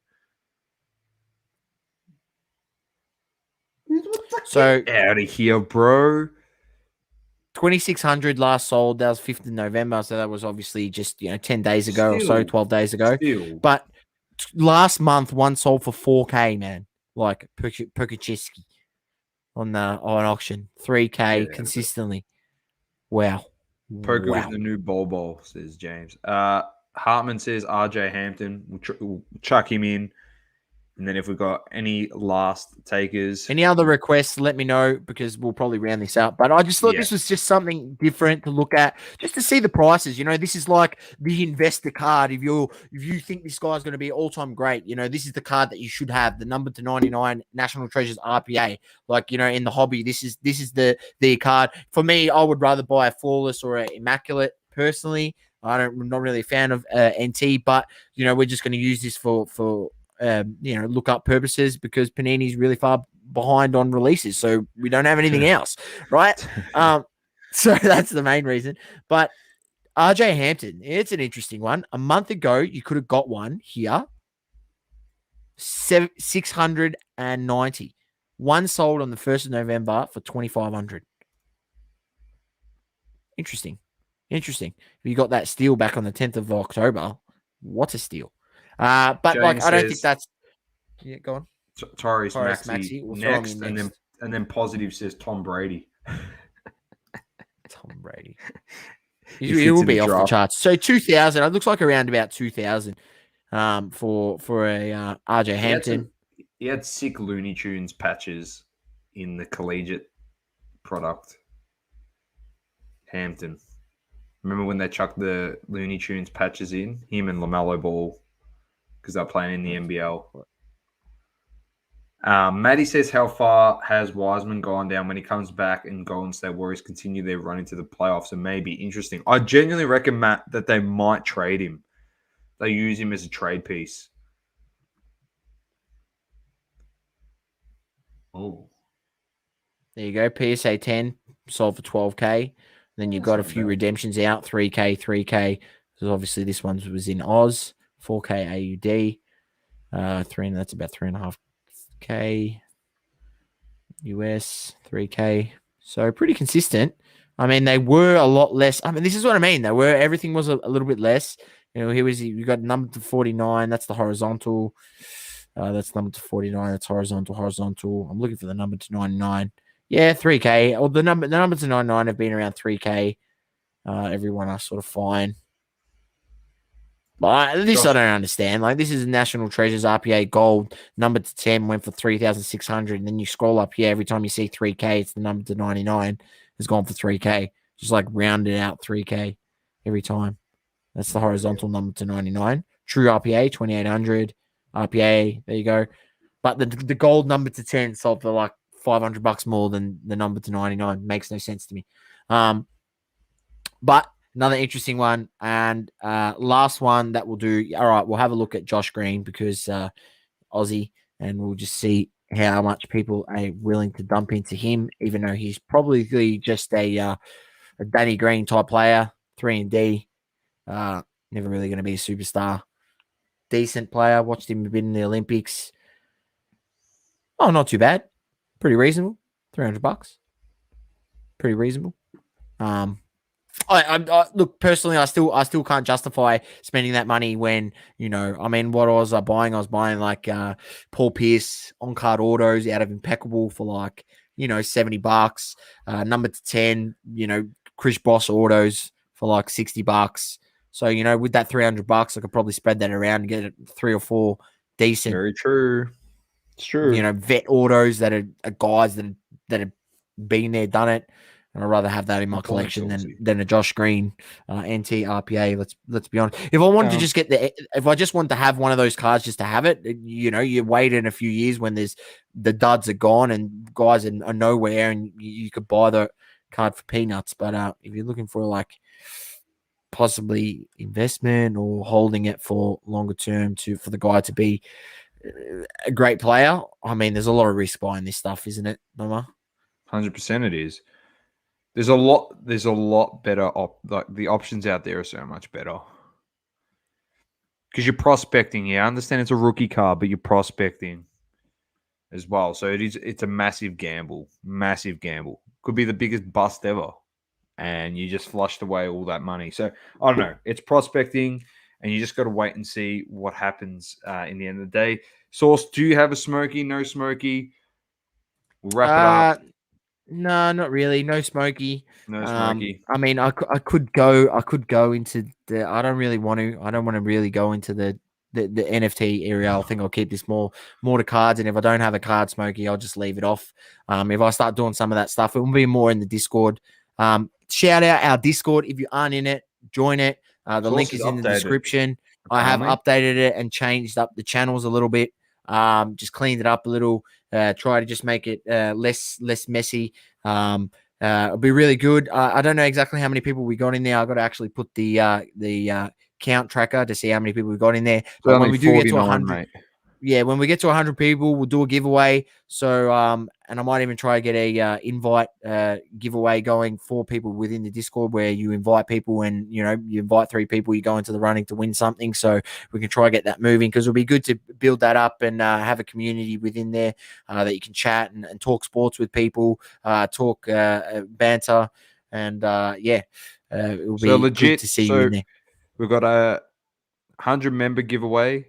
Speaker 1: So
Speaker 2: out of here, bro.
Speaker 1: 2,600 last sold. That was 5th of November. So that was obviously just 10 days ago or so, 12 days ago. But last month, one sold for $4K, man. Like Pokuchevsky on auction, 3K consistently. Wow.
Speaker 2: Poker with the new Bol, says James. Hartman says RJ Hampton. We'll chuck him in. And then if we've got any last takers.
Speaker 1: Any other requests, let me know because we'll probably round this up. But I just thought this was just something different to look at, just to see the prices. This is like the investor card. If you think this guy's going to be all-time great, this is the card that you should have, the number to 99 National Treasures RPA. Like, in the hobby, this is the card. For me, I would rather buy a Flawless or an Immaculate personally. I'm not really a fan of NT, but we're just going to use this for look up purposes because Panini's really far behind on releases, so we don't have anything else, right? So that's the main reason. But RJ Hampton, it's an interesting one. A month ago, you could have got one here, 690. One sold on the 1st of November for 2,500. Interesting. If you got that steal back on the 10th of October, what a steal. But
Speaker 2: James
Speaker 1: I don't think
Speaker 2: says-
Speaker 1: that's. Yeah, go on.
Speaker 2: Tyrese
Speaker 1: Tyrese
Speaker 2: Maxey
Speaker 1: Maxey, we'll throw him
Speaker 2: next,
Speaker 1: in next.
Speaker 2: and then positive says Tom Brady.
Speaker 1: Tom Brady.
Speaker 2: He
Speaker 1: He
Speaker 2: fits
Speaker 1: will
Speaker 2: in
Speaker 1: be
Speaker 2: the
Speaker 1: off the
Speaker 2: draft.
Speaker 1: charts. So 2,000. It looks like around about 2,000 for a RJ Hampton.
Speaker 2: He had sick Looney Tunes patches in the collegiate product. Hampton. Remember when they chucked the Looney Tunes patches in? Him and LaMelo Ball, because they're playing in the NBL. Maddie says, how far has Wiseman gone down when he comes back and Golden State Warriors continue their run into the playoffs? And maybe interesting. I genuinely reckon, Matt, that they might trade him. They use him as a trade piece. Oh.
Speaker 1: There you go. PSA 10 sold for 12K. Then you've got a few redemptions out, 3K, 3K. So obviously this one was in Oz, 4K AUD. That's about 3.5K US, 3K. So pretty consistent. I mean, they were a lot less. I mean, this is what I mean. Everything was a little bit less. You got number to 49. That's the horizontal. That's number to 49. That's horizontal. I'm looking for the number to 99. Yeah, 3K. Or the number to 99 have been around 3K. Everyone are sort of fine. But this I don't understand. Like, this is National Treasures RPA Gold. Number to 10 went for 3,600. And then you scroll up here. Every time you see 3K, it's the number to 99 has gone for 3K. Just like rounded out 3K every time. That's the horizontal number to 99. True RPA, 2,800. RPA, there you go. But the gold number to 10 sold for like $500 more than the number to 99. Makes no sense to me. But another interesting one. And last one that we'll do. All right, we'll have a look at Josh Green because Aussie, and we'll just see how much people are willing to dump into him, even though he's probably just a Danny Green type player, 3-and-D. Never really going to be a superstar. Decent player. Watched him a bit in the Olympics. Oh, not too bad. Pretty reasonable. $300. Pretty reasonable. I look, personally, I still can't justify spending that money when, I mean, what was I buying? I was buying like Paul Pierce on-card autos out of Impeccable for like, $70. Number to 10, Chris Boss autos for like $60. So, with that $300, I could probably spread that around and get 3 or 4 decent.
Speaker 2: Very true. It's true.
Speaker 1: Vet autos that are guys that have been there, done it. And I'd rather have that in my collection than a Josh Green NT RPA. Let's be honest. If I wanted to just if I just wanted to have one of those cards just to have it, you wait in a few years when the duds are gone and guys are nowhere, and you could buy the card for peanuts. But if you're looking for like possibly investment or holding it for longer term for the guy to be a great player, I mean, there's a lot of risk buying this stuff, isn't it, Mama?
Speaker 2: 100% it is. There's a lot better. Like the options out there are so much better because you're prospecting. Yeah, I understand it's a rookie card, but you're prospecting as well. So it's a massive gamble. Massive gamble. Could be the biggest bust ever, and you just flushed away all that money. So I don't know. It's prospecting, and you just got to wait and see what happens in the end of the day. Sauce, do you have a Smokey? No Smokey. We'll wrap it up.
Speaker 1: No, not really. No Smokey.
Speaker 2: No Smokey.
Speaker 1: I mean, I could go into the. I don't want to really go into the NFT area. I think I'll keep this more to cards. And if I don't have a card Smokey, I'll just leave it off. If I start doing some of that stuff, it will be more in the Discord. Shout out our Discord. If you aren't in it, join it. The link is in the description. I have updated it and changed up the channels a little bit. Just cleaned it up a little. Try to just make it less messy. It'll be really good. I don't know exactly how many people we got in there. I got to actually put the count tracker to see how many people we got in there.
Speaker 2: It's
Speaker 1: But
Speaker 2: only
Speaker 1: when we do get to
Speaker 2: 49,
Speaker 1: 100,
Speaker 2: mate.
Speaker 1: yeah, when we get to 100 people, we'll do a giveaway. So, and I might even try to get a invite giveaway going for people within the Discord, where you invite people, and you invite 3 people, you go into the running to win something. So we can try to get that moving, because it'll be good to build that up and have a community within there that you can chat and talk sports with people, talk banter, and it'll be
Speaker 2: So
Speaker 1: good
Speaker 2: legit.
Speaker 1: to see you in there.
Speaker 2: We've got a 100 member giveaway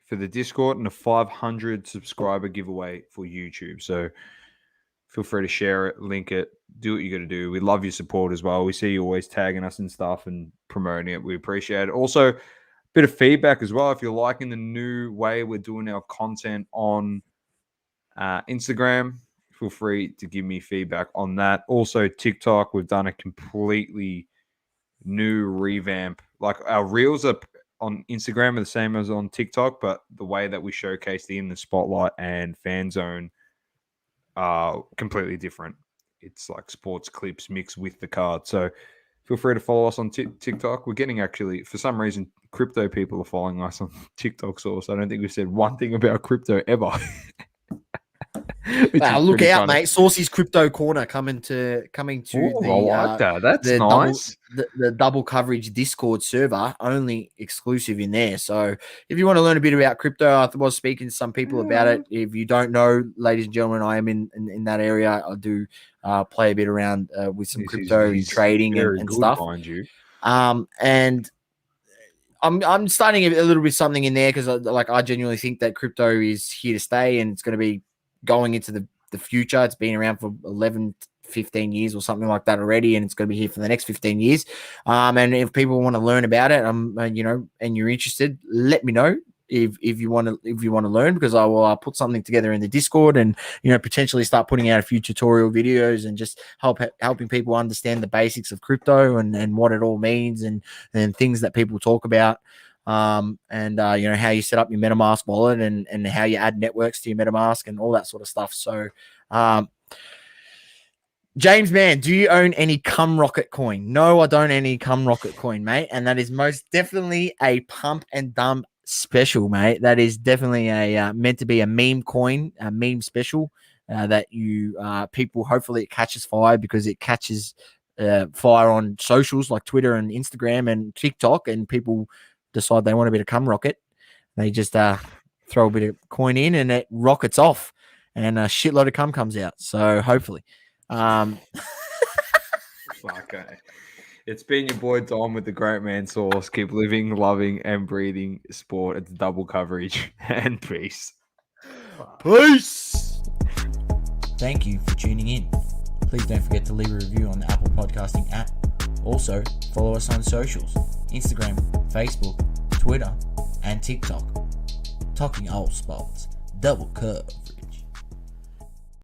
Speaker 2: for the Discord and a 500 subscriber giveaway for YouTube. So feel free to share it, link it, do what you got to do. We love your support as well. We see you always tagging us and stuff and promoting it. We appreciate it. Also, a bit of feedback as well. If you're liking the new way we're doing our content on Instagram, feel free to give me feedback on that. Also, TikTok, we've done a completely new revamp. Like, our reels are on Instagram are the same as on TikTok, but the way that we showcase the In the Spotlight and Fan Zone are completely different. It's like sports clips mixed with the card. So feel free to follow us on TikTok. We're getting, actually, for some reason, crypto people are following us on TikTok. Source. I don't think we've said one thing about crypto ever.
Speaker 1: Look out, mate! Sauceys Crypto Corner coming to
Speaker 2: Ooh, I like that. That's
Speaker 1: the
Speaker 2: nice.
Speaker 1: The double coverage Discord server, only exclusive in there. So if you want to learn a bit about crypto, I was speaking to some people about it. If you don't know, ladies and gentlemen, I am in that area. I do play a bit around with some crypto and trading and stuff.
Speaker 2: Mind you.
Speaker 1: And I'm starting a little bit something in there, because I genuinely think that crypto is here to stay, and it's going to be going into the future. It's been around for 11, 15 years or something like that already, and it's going to be here for the next 15 years. And if people want to learn about it, and you're interested, let me know if you want to learn, because I will put something together in the Discord, and potentially start putting out a few tutorial videos and just helping people understand the basics of crypto and what it all means, and things that people talk about. How you set up your MetaMask wallet, and how you add networks to your MetaMask and all that sort of stuff. So, James, man, do you own any Cum Rocket coin? No, I don't own any Cum Rocket coin, mate. And that is most definitely a pump and dump special, mate. That is definitely a meant to be a meme coin, a meme special that you people, hopefully it catches fire, because it catches fire on socials like Twitter and Instagram and TikTok, and people decide they want a bit of cum rocket. They just throw a bit of coin in, and it rockets off, and a shitload of cum comes out. So hopefully.
Speaker 2: Fuck, it's been your boy Dom with the Great Man Sauce. Keep living, loving, and breathing sport. It's double coverage, and peace.
Speaker 1: Peace. Thank you for tuning in. Please don't forget to leave a review on the Apple Podcasting app. Also, follow us on socials: Instagram, Facebook, Twitter, and TikTok. Talking all sports, double coverage.